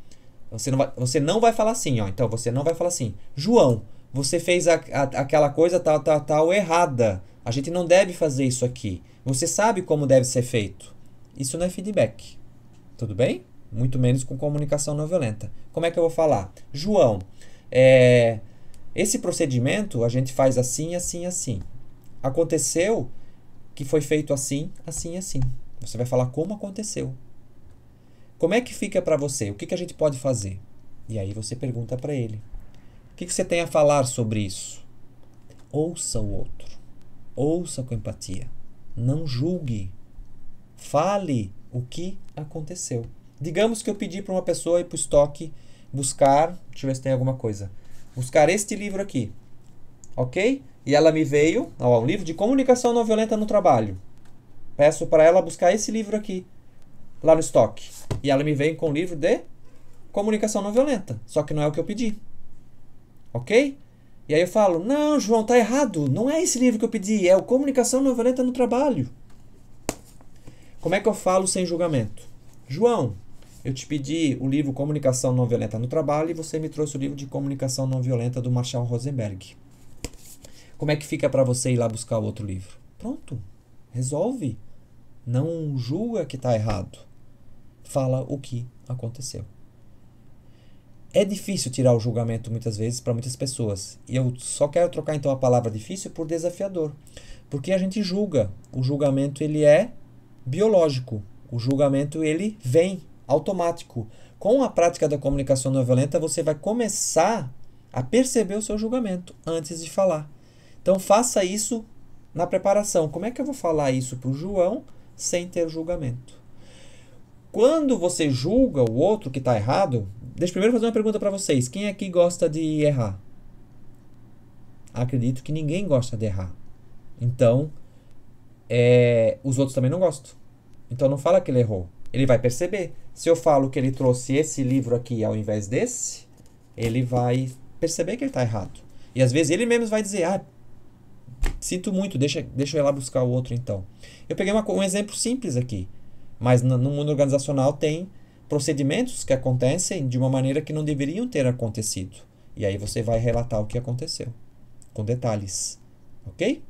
você não vai falar assim, ó. Então você não vai falar assim. João, você fez aquela coisa tal errada. A gente não deve fazer isso aqui. Você sabe como deve ser feito. Isso não é feedback. Tudo bem? Muito menos com comunicação não violenta. Como é que eu vou falar? João, esse procedimento a gente faz assim, assim, assim. Aconteceu que foi feito assim, assim, assim. Você vai falar como aconteceu. Como é que fica para você? O que a gente pode fazer? E aí você pergunta para ele. O que você tem a falar sobre isso? Ouça o outro. Ouça com empatia. Não julgue. Fale o que aconteceu. Digamos que eu pedi para uma pessoa ir para o estoque buscar, deixa eu ver se tem alguma coisa, buscar este livro aqui, ok? E ela me veio, um livro de comunicação não violenta no trabalho. Peço para ela buscar esse livro aqui, lá no estoque. E ela me veio com um livro de comunicação não violenta, só que não é o que eu pedi, ok? E aí eu falo, não, João, tá errado, não é esse livro que eu pedi, é o Comunicação Não Violenta no Trabalho. Como é que eu falo sem julgamento? João, eu te pedi o livro Comunicação Não Violenta no Trabalho e você me trouxe o livro de Comunicação Não Violenta do Marshall Rosenberg. Como é que fica para você ir lá buscar o outro livro? Pronto, resolve. Não julga que tá errado. Fala o que aconteceu. É difícil tirar o julgamento muitas vezes para muitas pessoas. E eu só quero trocar então a palavra difícil por desafiador. Porque a gente julga. O julgamento ele é biológico. O julgamento ele vem automático. Com a prática da comunicação não violenta você vai começar a perceber o seu julgamento antes de falar. Então faça isso na preparação. Como é que eu vou falar isso para o João sem ter julgamento? Quando você julga o outro que está errado, deixa eu primeiro fazer uma pergunta para vocês. Quem aqui gosta de errar? Acredito que ninguém gosta de errar. Então, os outros também não gostam. Então não fala que ele errou. Ele vai perceber. Se eu falo que ele trouxe esse livro aqui ao invés desse, ele vai perceber que ele está errado. E às vezes ele mesmo vai dizer, sinto muito, deixa eu ir lá buscar o outro então. Eu peguei um exemplo simples aqui. Mas no mundo organizacional tem procedimentos que acontecem de uma maneira que não deveriam ter acontecido. E aí você vai relatar o que aconteceu, com detalhes, ok?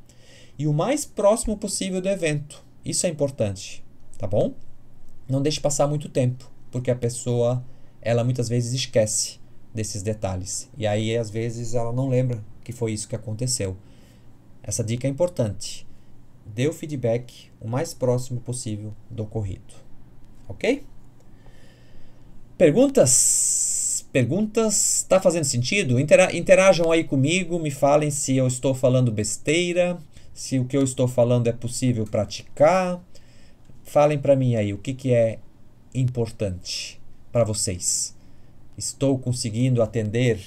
E o mais próximo possível do evento. Isso é importante, tá bom? Não deixe passar muito tempo, porque a pessoa, ela muitas vezes esquece desses detalhes. E aí, às vezes, ela não lembra que foi isso que aconteceu. Essa dica é importante. Dê o feedback o mais próximo possível do ocorrido. Ok? Perguntas? Perguntas? Tá fazendo sentido? Interajam aí comigo, me falem se eu estou falando besteira, se o que eu estou falando é possível praticar. Falem para mim aí o que é importante para vocês. Estou conseguindo atender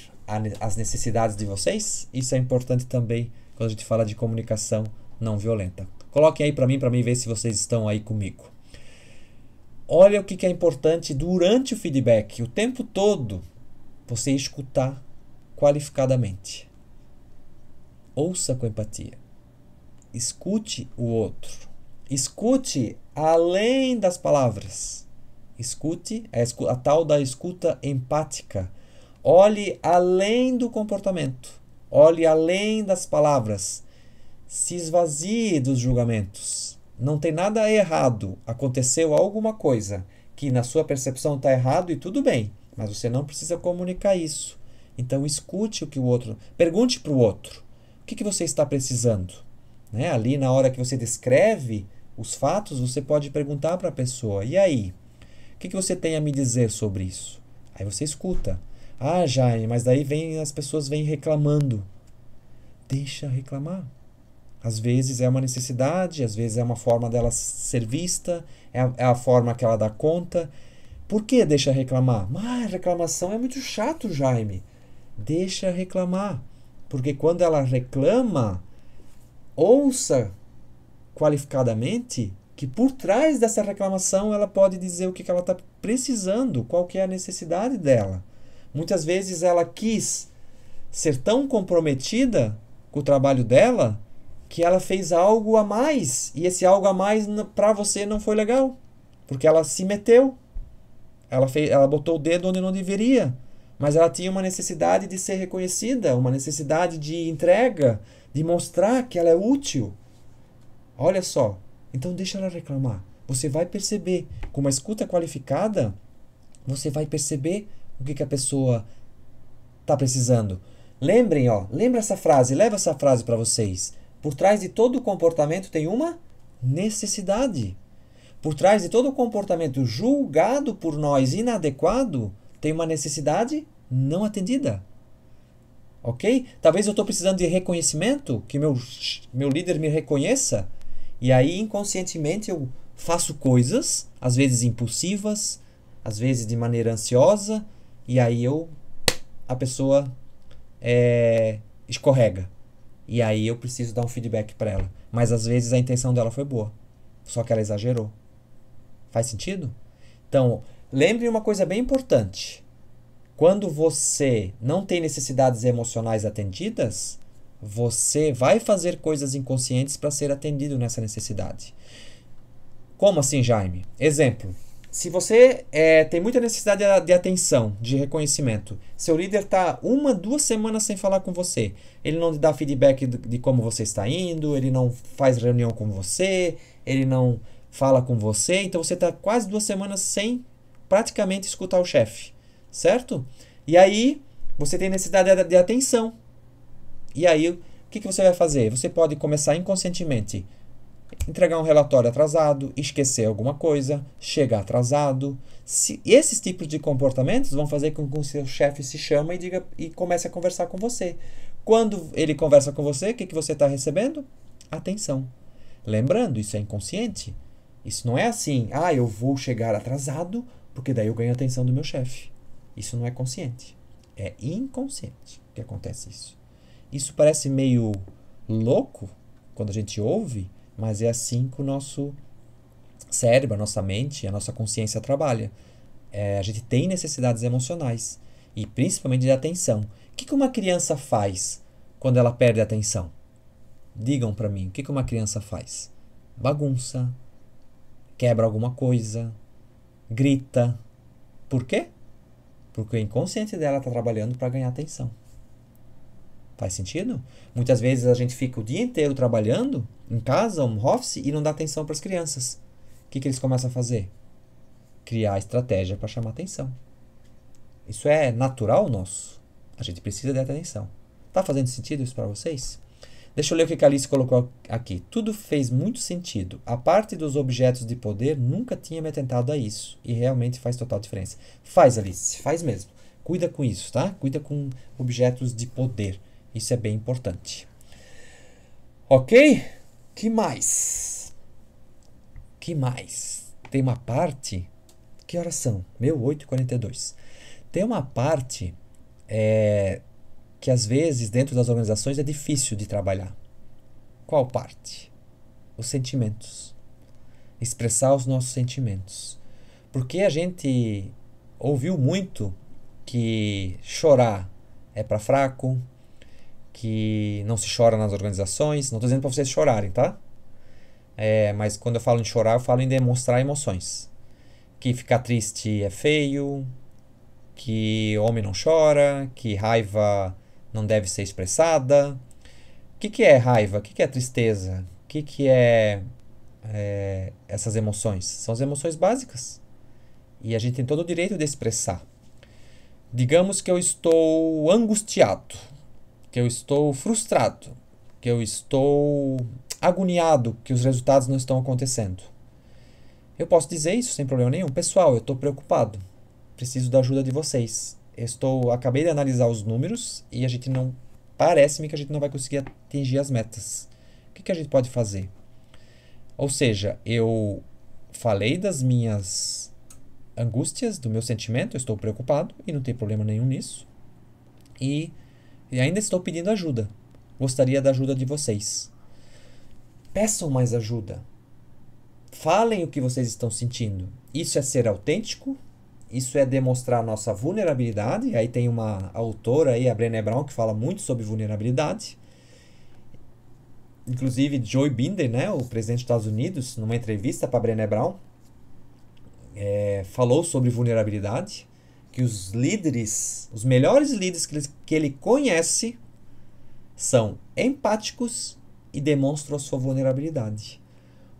às necessidades de vocês? Isso é importante também quando a gente fala de comunicação não violenta. Coloquem aí para mim ver se vocês estão aí comigo. Olha o que é importante durante o feedback, o tempo todo, você escutar qualificadamente. Ouça com empatia. Escute o outro. Escute além das palavras. Escute, a tal da escuta empática. Olhe além do comportamento. Olhe além das palavras. Se esvazie dos julgamentos. Não tem nada errado. Aconteceu alguma coisa que na sua percepção está errado e tudo bem. Mas você não precisa comunicar isso. Então escute o que o outro... Pergunte para o outro. O que você está precisando? Né? Ali na hora que você descreve os fatos, você pode perguntar para a pessoa. E aí? O que você tem a me dizer sobre isso? Aí você escuta. Ah, Jaime, mas daí as pessoas vêm reclamando. Deixa reclamar. Às vezes é uma necessidade, às vezes é uma forma dela ser vista, é a forma que ela dá conta. Por que deixa reclamar? Mas reclamação é muito chato, Jaime. Deixa reclamar. Porque quando ela reclama, ouça qualificadamente que por trás dessa reclamação ela pode dizer o que ela está precisando, qual que é a necessidade dela. Muitas vezes ela quis ser tão comprometida com o trabalho dela que ela fez algo a mais, e esse algo a mais para você não foi legal, porque ela se meteu, ela botou o dedo onde não deveria, mas ela tinha uma necessidade de ser reconhecida, uma necessidade de entrega, de mostrar que ela é útil. Olha só, então deixa ela reclamar. Você vai perceber, com uma escuta qualificada, você vai perceber o que a pessoa está precisando. Lembrem, lembra essa frase, leva essa frase para vocês. Por trás de todo comportamento tem uma necessidade. Por trás de todo comportamento julgado por nós inadequado, tem uma necessidade não atendida. Ok? Talvez eu estou precisando de reconhecimento, que meu líder me reconheça, e aí inconscientemente eu faço coisas, às vezes impulsivas, às vezes de maneira ansiosa, e aí a pessoa escorrega. E aí eu preciso dar um feedback para ela. Mas às vezes a intenção dela foi boa, só que ela exagerou. Faz sentido? Então, lembre uma coisa bem importante. Quando você não tem necessidades emocionais atendidas, você vai fazer coisas inconscientes para ser atendido nessa necessidade. Como assim, Jaime? Exemplo. Se você tem muita necessidade de atenção, de reconhecimento, seu líder está 1, 2 semanas sem falar com você, ele não te dá feedback de como você está indo, ele não faz reunião com você, ele não fala com você, então você está quase 2 semanas sem praticamente escutar o chefe, certo? E aí você tem necessidade de atenção. E aí o que você vai fazer? Você pode começar inconscientemente entregar um relatório atrasado, esquecer alguma coisa, chegar atrasado. Esses tipos de comportamentos vão fazer com que o seu chefe se chame e comece a conversar com você. Quando ele conversa com você, o que você está recebendo? Atenção. Lembrando, isso é inconsciente. Isso não é assim, eu vou chegar atrasado, porque daí eu ganho a atenção do meu chefe. Isso não é consciente. É inconsciente que acontece isso. Isso parece meio louco quando a gente ouve, mas é assim que o nosso cérebro, a nossa mente, a nossa consciência trabalha. A gente tem necessidades emocionais e principalmente de atenção. O que uma criança faz quando ela perde a atenção? Digam para mim, o que uma criança faz? Bagunça, quebra alguma coisa, grita. Por quê? Porque o inconsciente dela está trabalhando para ganhar atenção. Faz sentido? Muitas vezes a gente fica o dia inteiro trabalhando em casa, home office, e não dá atenção para as crianças. O que eles começam a fazer? Criar estratégia para chamar atenção. Isso é natural nosso. A gente precisa de atenção. Tá fazendo sentido isso para vocês? Deixa eu ler o que a Alice colocou aqui. Tudo fez muito sentido. A parte dos objetos de poder nunca tinha me atentado a isso. E realmente faz total diferença. Faz, Alice. Faz mesmo. Cuida com isso, tá? Cuida com objetos de poder. Isso é bem importante. Ok? Que mais? Tem uma parte... Que horas são? 8h42. Tem uma parte que às vezes dentro das organizações é difícil de trabalhar. Qual parte? Os sentimentos. Expressar os nossos sentimentos. Porque a gente ouviu muito que chorar é para fraco, que não se chora nas organizações. Não estou dizendo para vocês chorarem, tá? Mas quando eu falo em chorar, eu falo em demonstrar emoções. Que ficar triste é feio, que homem não chora, que raiva não deve ser expressada. O que é raiva? O que é tristeza? O que é essas emoções? São as emoções básicas. E a gente tem todo o direito de expressar. Digamos que eu estou angustiado, que eu estou frustrado, que eu estou agoniado, que os resultados não estão acontecendo. Eu posso dizer isso sem problema nenhum. Pessoal, eu estou preocupado. Preciso da ajuda de vocês. Acabei de analisar os números e a gente não parece-me que a gente não vai conseguir atingir as metas. O que a gente pode fazer? Ou seja, eu falei das minhas angústias, do meu sentimento, eu estou preocupado e não tem problema nenhum nisso. E ainda estou pedindo ajuda. Gostaria da ajuda de vocês. Peçam mais ajuda. Falem o que vocês estão sentindo. Isso é ser autêntico. Isso é demonstrar a nossa vulnerabilidade. Aí tem uma autora aí, a Brené Brown, que fala muito sobre vulnerabilidade. Inclusive, Joe Biden, né, o presidente dos Estados Unidos, numa entrevista para a Brené Brown, falou sobre vulnerabilidade, que os líderes, os melhores líderes que ele conhece, são empáticos e demonstram a sua vulnerabilidade.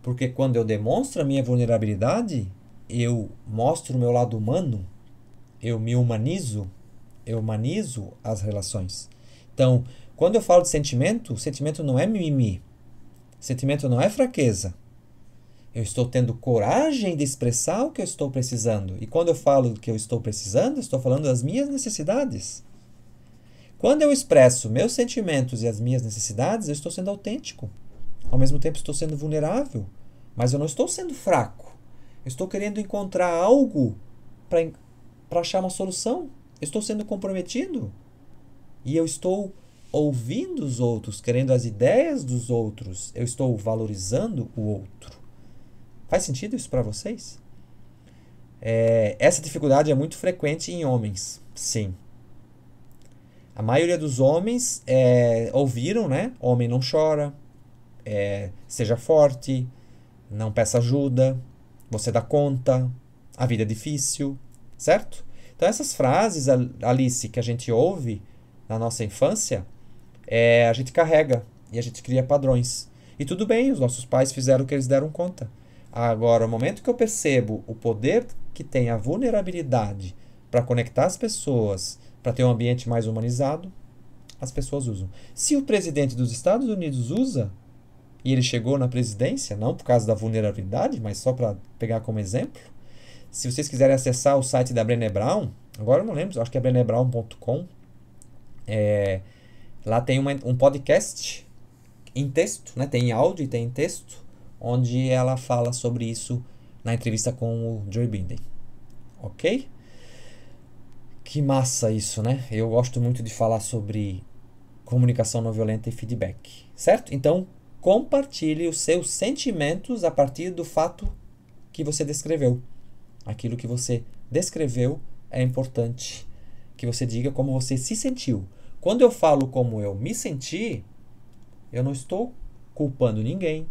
Porque quando eu demonstro a minha vulnerabilidade, eu mostro o meu lado humano, eu me humanizo, eu humanizo as relações. Então, quando eu falo de sentimento, o sentimento não é mimimi. Sentimento não é fraqueza. Eu estou tendo coragem de expressar o que eu estou precisando. E quando eu falo do que eu estou precisando, eu estou falando das minhas necessidades. Quando eu expresso meus sentimentos e as minhas necessidades, eu estou sendo autêntico. Ao mesmo tempo, estou sendo vulnerável. Mas eu não estou sendo fraco. Eu estou querendo encontrar algo para achar uma solução. Eu estou sendo comprometido. E eu estou ouvindo os outros, querendo as ideias dos outros. Eu estou valorizando o outro. Faz sentido isso para vocês? Essa dificuldade é muito frequente em homens, sim. A maioria dos homens ouviram, né? Homem não chora, seja forte, não peça ajuda, você dá conta, a vida é difícil, certo? Então essas frases, Alice, que a gente ouve na nossa infância, a gente carrega e a gente cria padrões. E tudo bem, os nossos pais fizeram o que eles deram conta. Agora, no momento que eu percebo o poder que tem a vulnerabilidade para conectar as pessoas, para ter um ambiente mais humanizado, as pessoas usam. Se o presidente dos Estados Unidos usa, e ele chegou na presidência, não por causa da vulnerabilidade, mas só para pegar como exemplo, se vocês quiserem acessar o site da Brené Brown, agora eu não lembro, acho que é brenebrown.com, lá tem um podcast em texto, né? Tem áudio e tem texto, onde ela fala sobre isso na entrevista com o Joe Biden. Ok? Que massa isso, né? Eu gosto muito de falar sobre comunicação não violenta e feedback, certo? Então, compartilhe os seus sentimentos a partir do fato que você descreveu. Aquilo que você descreveu é importante que você diga como você se sentiu. Quando eu falo como eu me senti, eu não estou culpando ninguém.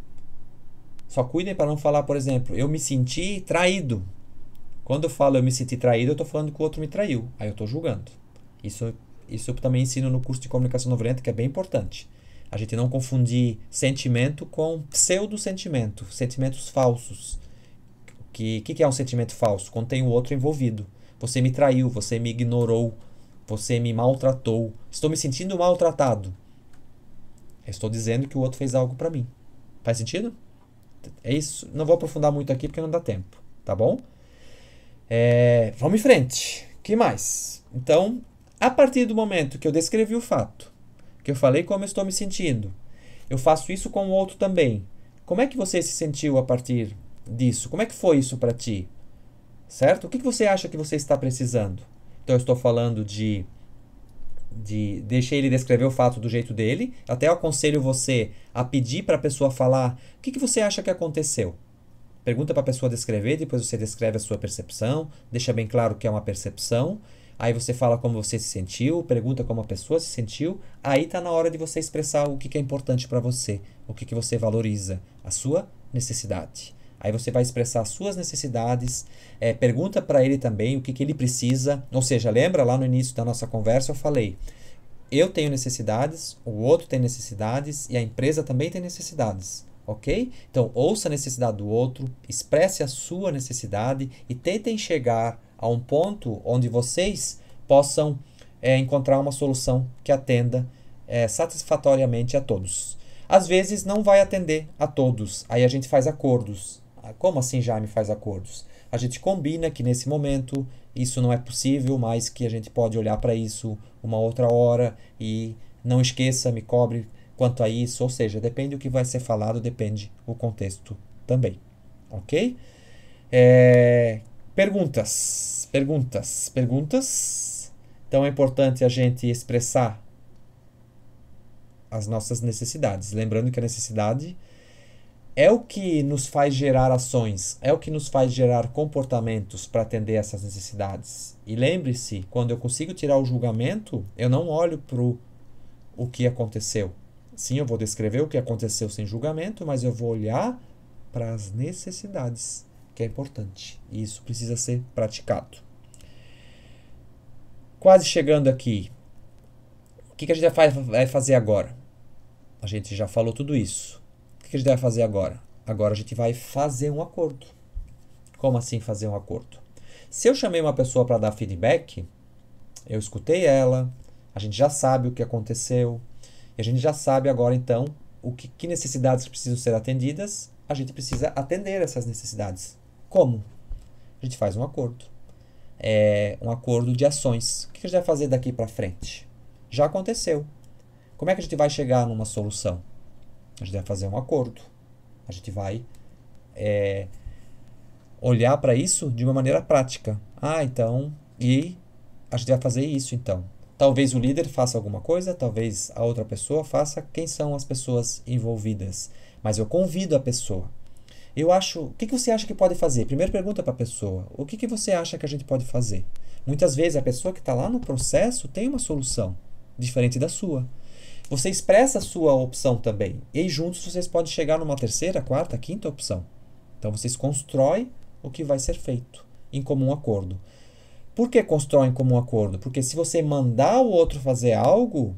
Só cuidem para não falar, por exemplo, eu me senti traído. Quando eu falo eu me senti traído, eu estou falando que o outro me traiu. Aí eu estou julgando. Isso eu também ensino no curso de comunicação não violenta, que é bem importante. A gente não confundir sentimento com pseudo-sentimento, sentimentos falsos. O que é um sentimento falso? Quando tem o outro envolvido. Você me traiu, você me ignorou, você me maltratou. Estou me sentindo maltratado. Eu estou dizendo que o outro fez algo para mim. Faz sentido? É isso. Não vou aprofundar muito aqui porque não dá tempo. Tá bom? Vamos em frente. O que mais? Então, a partir do momento que eu descrevi o fato, que eu falei como eu estou me sentindo, eu faço isso com o outro também. Como é que você se sentiu a partir disso? Como é que foi isso para ti? Certo? O que você acha que você está precisando? Então, eu estou falando deixei ele descrever o fato do jeito dele. Até eu aconselho você a pedir para a pessoa falar o que você acha que aconteceu. Pergunta para a pessoa descrever, depois você descreve a sua percepção, deixa bem claro que é uma percepção. Aí você fala como você se sentiu, pergunta como a pessoa se sentiu. Aí está na hora de você expressar o que é importante para você, o que você valoriza, a sua necessidade. Aí você vai expressar as suas necessidades, pergunta para ele também o que ele precisa. Ou seja, lembra lá no início da nossa conversa eu falei, eu tenho necessidades, o outro tem necessidades e a empresa também tem necessidades, ok? Então, ouça a necessidade do outro, expresse a sua necessidade e tentem chegar a um ponto onde vocês possam encontrar uma solução que atenda satisfatoriamente a todos. Às vezes não vai atender a todos, aí a gente faz acordos. Como assim, Jaime, faz acordos? A gente combina que nesse momento isso não é possível, mas que a gente pode olhar para isso uma outra hora e não esqueça, me cobre quanto a isso. Ou seja, depende do que vai ser falado, depende o contexto também. Ok? Perguntas. Então é importante a gente expressar as nossas necessidades. Lembrando que a necessidade é o que nos faz gerar ações, é o que nos faz gerar comportamentos para atender essas necessidades. E lembre-se, quando eu consigo tirar o julgamento, eu não olho para o que aconteceu. Sim, eu vou descrever o que aconteceu sem julgamento, mas eu vou olhar para as necessidades, que é importante. E isso precisa ser praticado. Quase chegando aqui. O que a gente vai fazer agora? A gente já falou tudo isso. O que a gente vai fazer agora? Agora a gente vai fazer um acordo. Como assim fazer um acordo? Se eu chamei uma pessoa para dar feedback, eu escutei ela, a gente já sabe o que aconteceu, e a gente já sabe agora então que necessidades precisam ser atendidas, a gente precisa atender essas necessidades. Como? A gente faz um acordo. Um acordo de ações. O que a gente vai fazer daqui para frente? Já aconteceu. Como é que a gente vai chegar numa solução? A gente vai fazer um acordo. A gente vai olhar para isso de uma maneira prática. Então, e a gente vai fazer isso então. Talvez o líder faça alguma coisa, talvez a outra pessoa faça. Quem são as pessoas envolvidas? Mas eu convido a pessoa. O que você acha que pode fazer? Primeiro pergunta para a pessoa. O que você acha que a gente pode fazer? Muitas vezes a pessoa que está lá no processo tem uma solução diferente da sua. Você expressa a sua opção também. E aí, juntos vocês podem chegar numa terceira, quarta, quinta opção. Então vocês constroem o que vai ser feito em comum acordo. Por que constroem em comum acordo? Porque se você mandar o outro fazer algo,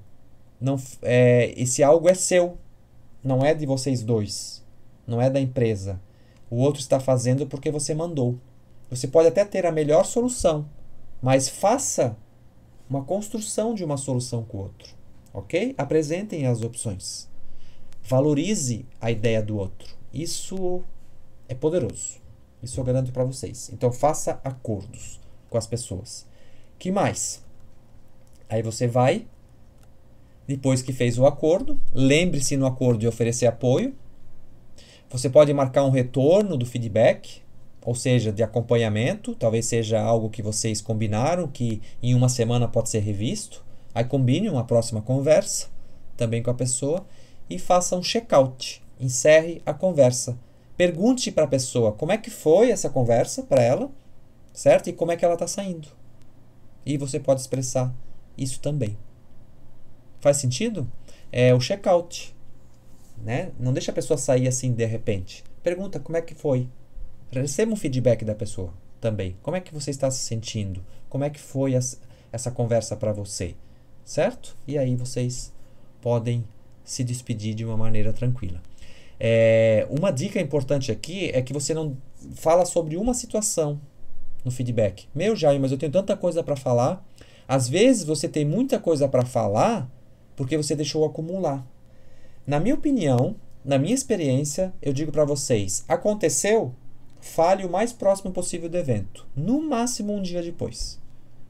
esse algo é seu. Não é de vocês dois. Não é da empresa. O outro está fazendo porque você mandou. Você pode até ter a melhor solução, mas faça uma construção de uma solução com o outro. Ok? Apresentem as opções. Valorize a ideia do outro. Isso é poderoso. Isso eu garanto para vocês. Então, faça acordos com as pessoas. Que mais? Aí você vai, depois que fez o acordo, lembre-se no acordo de oferecer apoio. Você pode marcar um retorno do feedback, ou seja, de acompanhamento. Talvez seja algo que vocês combinaram, que em uma semana pode ser revisto. Aí combine uma próxima conversa também com a pessoa e faça um check-out. Encerre a conversa. Pergunte para a pessoa como é que foi essa conversa para ela, certo? E como é que ela está saindo. E você pode expressar isso também. Faz sentido? É o check-out, né? Não deixa a pessoa sair assim de repente. Pergunta como é que foi. Receba um feedback da pessoa também. Como é que você está se sentindo? Como é que foi essa conversa para você? Certo? E aí vocês podem se despedir de uma maneira tranquila. Uma dica importante aqui é que você não fala sobre uma situação no feedback. Meu Jair, mas eu tenho tanta coisa para falar. Às vezes você tem muita coisa para falar porque você deixou acumular. Na minha opinião, na minha experiência, eu digo para vocês, aconteceu, fale o mais próximo possível do evento. No máximo um dia depois.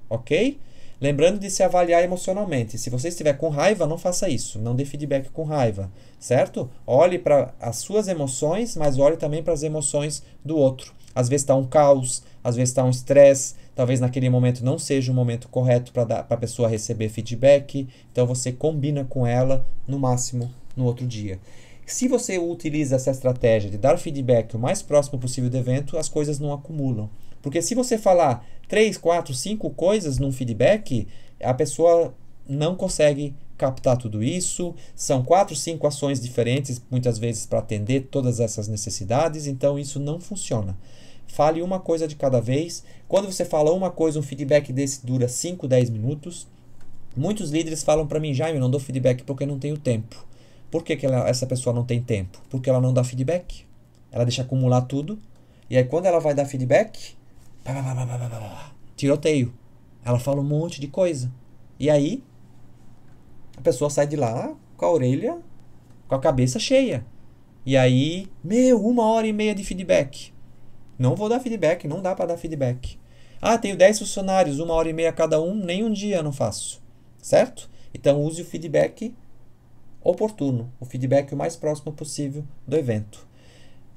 Ok? Lembrando de se avaliar emocionalmente. Se você estiver com raiva, não faça isso. Não dê feedback com raiva, certo? Olhe para as suas emoções, mas olhe também para as emoções do outro. Às vezes está um caos, às vezes está um estresse. Talvez naquele momento não seja o momento correto para a pessoa receber feedback. Então você combina com ela, no máximo, no outro dia. Se você utiliza essa estratégia de dar feedback o mais próximo possível do evento, as coisas não acumulam. Porque se você falar 3, 4, 5 coisas num feedback, a pessoa não consegue captar tudo isso. São 4, 5 ações diferentes, muitas vezes, para atender todas essas necessidades, então isso não funciona. Fale uma coisa de cada vez. Quando você fala uma coisa, um feedback desse dura 5, 10 minutos. Muitos líderes falam para mim, Jaime, eu não dou feedback porque não tenho tempo. Por que essa pessoa não tem tempo? Porque ela não dá feedback. Ela deixa acumular tudo. E aí quando ela vai dar feedback, tiroteio. Ela fala um monte de coisa. E aí a pessoa sai de lá com a orelha, com a cabeça cheia. E aí, 1h30 de feedback. Não vou dar feedback, não dá para dar feedback. Ah, tenho 10 funcionários, 1h30 cada um, nem um dia eu não faço. Certo? Então use o feedback oportuno, o feedback o mais próximo possível do evento.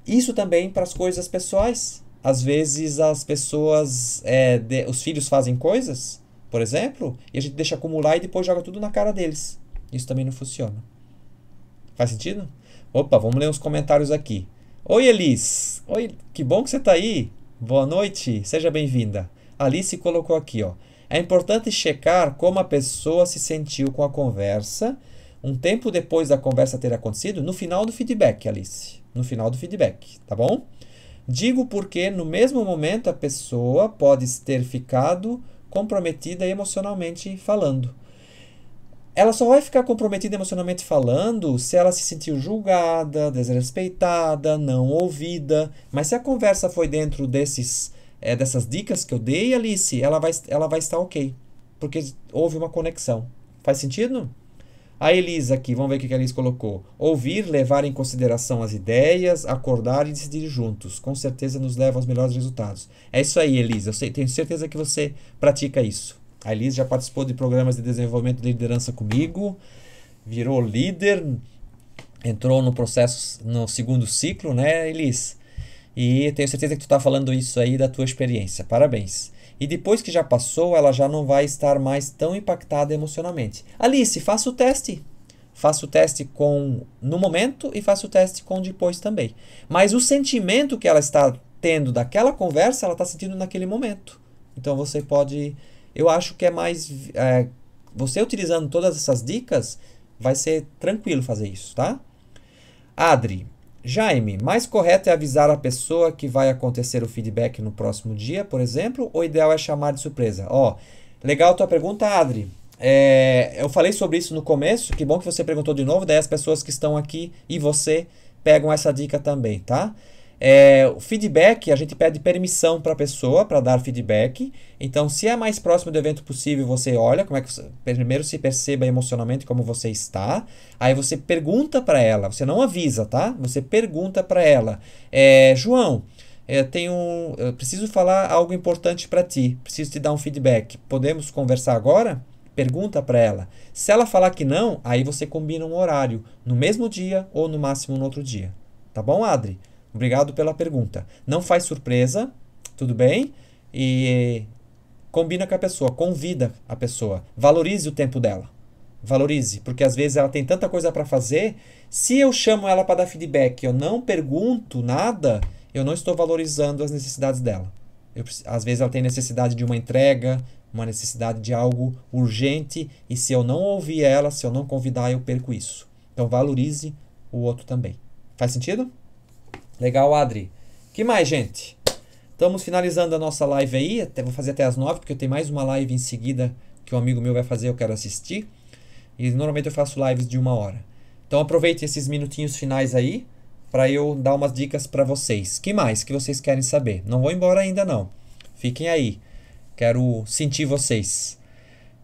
Isso também para as coisas pessoais. Às vezes as pessoas, os filhos fazem coisas, por exemplo, e a gente deixa acumular e depois joga tudo na cara deles. Isso também não funciona. Faz sentido? Opa, vamos ler uns comentários aqui. Oi, Elis. Oi, que bom que você está aí. Boa noite, seja bem-vinda. Alice colocou aqui, ó. É importante checar como a pessoa se sentiu com a conversa um tempo depois da conversa ter acontecido, no final do feedback, Alice. No final do feedback, tá bom? Digo porque no mesmo momento a pessoa pode ter ficado comprometida emocionalmente falando. Ela só vai ficar comprometida emocionalmente falando se ela se sentiu julgada, desrespeitada, não ouvida. Mas se a conversa foi dentro dessas dicas que eu dei, Alice, ela vai estar ok. Porque houve uma conexão. Faz sentido? A Elisa aqui, vamos ver o que a Elisa colocou. Ouvir, levar em consideração as ideias, acordar e decidir juntos. Com certeza nos leva aos melhores resultados. É isso aí, Elisa. Tenho certeza que você pratica isso. A Elisa já participou de programas de desenvolvimento de liderança comigo, virou líder, entrou no processo, no segundo ciclo, né, Elisa? E tenho certeza que tu está falando isso aí da tua experiência. Parabéns. E depois que já passou, ela já não vai estar mais tão impactada emocionalmente. Alice, faça o teste. Faça o teste no momento e faça o teste com depois também. Mas o sentimento que ela está tendo daquela conversa, ela está sentindo naquele momento. Então você pode... Eu acho que é mais... você utilizando todas essas dicas, vai ser tranquilo fazer isso, tá? Adri, Jaime, mais correto é avisar a pessoa que vai acontecer o feedback no próximo dia, por exemplo, ou o ideal é chamar de surpresa? Legal a tua pergunta, Adri. Eu falei sobre isso no começo, que bom que você perguntou de novo, daí as pessoas que estão aqui e você pegam essa dica também, tá? O feedback, a gente pede permissão para a pessoa para dar feedback. Então, se é mais próximo do evento possível, você olha como é que primeiro se perceba emocionalmente como você está. Aí você pergunta para ela, você não avisa, tá? Você pergunta para ela, João, eu preciso falar algo importante para ti, preciso te dar um feedback. Podemos conversar agora? Pergunta para ela. Se ela falar que não, aí você combina um horário no mesmo dia ou no máximo no outro dia. Tá bom, Adri? Obrigado pela pergunta. Não faz surpresa, tudo bem? E combina com a pessoa, convida a pessoa. Valorize o tempo dela. Valorize, porque às vezes ela tem tanta coisa para fazer. Se eu chamo ela para dar feedback, eu não pergunto nada, eu não estou valorizando as necessidades dela. Às vezes ela tem necessidade de uma entrega, uma necessidade de algo urgente, e se eu não ouvir ela, se eu não convidar, eu perco isso. Então valorize o outro também. Faz sentido? Legal, Adri. Que mais, gente? Estamos finalizando a nossa live aí. Vou fazer até as 9, porque eu tenho mais uma live em seguida que um amigo meu vai fazer, eu quero assistir. E normalmente eu faço lives de 1 hora. Então aproveite esses minutinhos finais aí para eu dar umas dicas para vocês. Que mais que vocês querem saber? Não vou embora ainda não. Fiquem aí. Quero sentir vocês.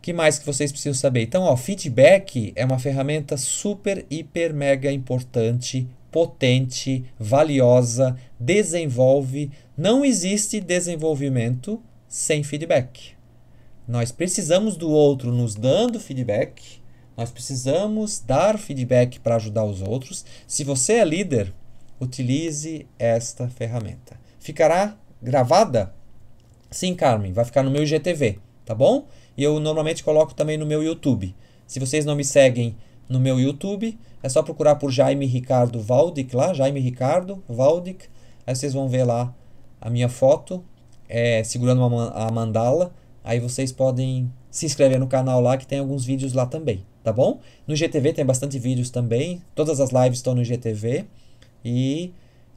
Que mais que vocês precisam saber? Então, feedback é uma ferramenta super, hiper, mega importante, potente, valiosa, desenvolve. Não existe desenvolvimento sem feedback. Nós precisamos do outro nos dando feedback. Nós precisamos dar feedback para ajudar os outros. Se você é líder, utilize esta ferramenta. Ficará gravada? Sim, Carmen, vai ficar no meu IGTV, tá bom? E eu normalmente coloco também no meu YouTube. Se vocês não me seguem no meu YouTube, é só procurar por Jaime Ricardo Valdic lá, Jaime Ricardo Valdic. Aí vocês vão ver lá a minha foto, segurando a mandala. Aí vocês podem se inscrever no canal lá, que tem alguns vídeos lá também, tá bom? No IGTV tem bastante vídeos também, todas as lives estão no IGTV e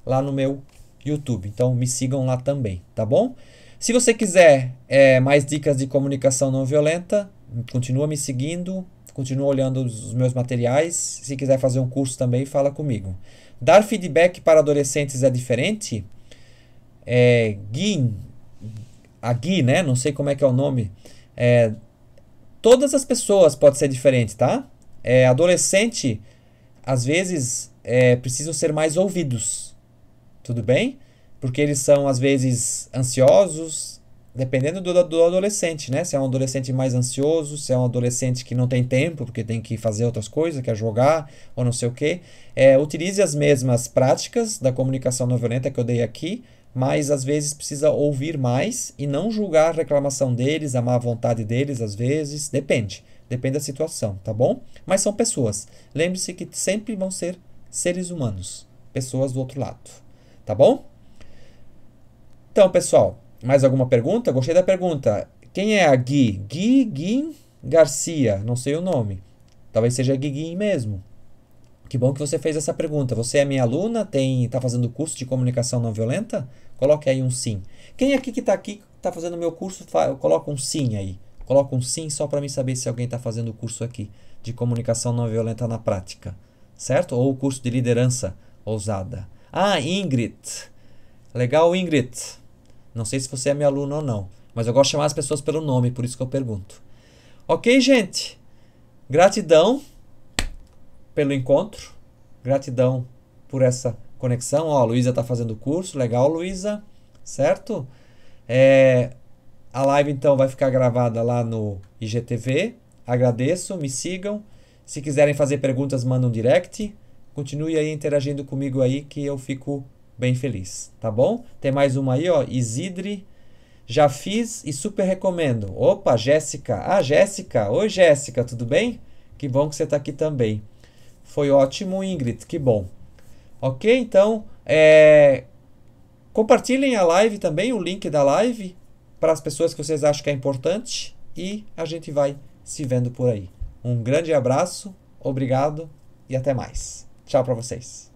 lá no meu YouTube, então me sigam lá também, tá bom? Se você quiser mais dicas de comunicação não violenta, continua me seguindo, continua olhando os meus materiais. Se quiser fazer um curso também, fala comigo. Dar feedback para adolescentes é diferente? Gui, né? Não sei como é que é o nome. Todas as pessoas pode ser diferente, tá? Adolescente, às vezes, precisam ser mais ouvidos. Tudo bem? Porque eles são, às vezes, ansiosos, dependendo do adolescente, né? Se é um adolescente mais ansioso, se é um adolescente que não tem tempo, porque tem que fazer outras coisas, quer jogar, ou não sei o quê. Utilize as mesmas práticas da comunicação não violenta que eu dei aqui, mas às vezes precisa ouvir mais e não julgar a reclamação deles, a má vontade deles, às vezes. Depende da situação, tá bom? Mas são pessoas. Lembre-se que sempre vão ser seres humanos, pessoas do outro lado, tá bom? Então, pessoal, mais alguma pergunta? Gostei da pergunta. Quem é a Gui? Gui Garcia, não sei o nome. Talvez seja Gui mesmo. Que bom que você fez essa pergunta. Você é minha aluna? Está fazendo curso de comunicação não violenta? Coloque aí um sim. Quem aqui que está fazendo meu curso, coloca um sim aí. Coloca um sim só para mim saber se alguém está fazendo o curso aqui de comunicação não violenta na prática. Certo? Ou o curso de liderança ousada. Ah, Ingrid. Legal, Ingrid. Não sei se você é minha aluna ou não, mas eu gosto de chamar as pessoas pelo nome, por isso que eu pergunto. Ok, gente? Gratidão pelo encontro. Gratidão por essa conexão. Ó, a Luísa está fazendo o curso. Legal, Luísa. Certo? A live, então, vai ficar gravada lá no IGTV. Agradeço, me sigam. Se quiserem fazer perguntas, mandem um direct. Continue aí interagindo comigo aí, que eu fico bem feliz, tá bom? Tem mais uma aí, ó, Isidre. Já fiz e super recomendo. Opa, Jéssica. Ah, Jéssica. Oi, Jéssica, tudo bem? Que bom que você está aqui também. Foi ótimo, Ingrid, que bom. Ok, então, compartilhem a live também, o link da live, para as pessoas que vocês acham que é importante, e a gente vai se vendo por aí. Um grande abraço, obrigado e até mais. Tchau para vocês.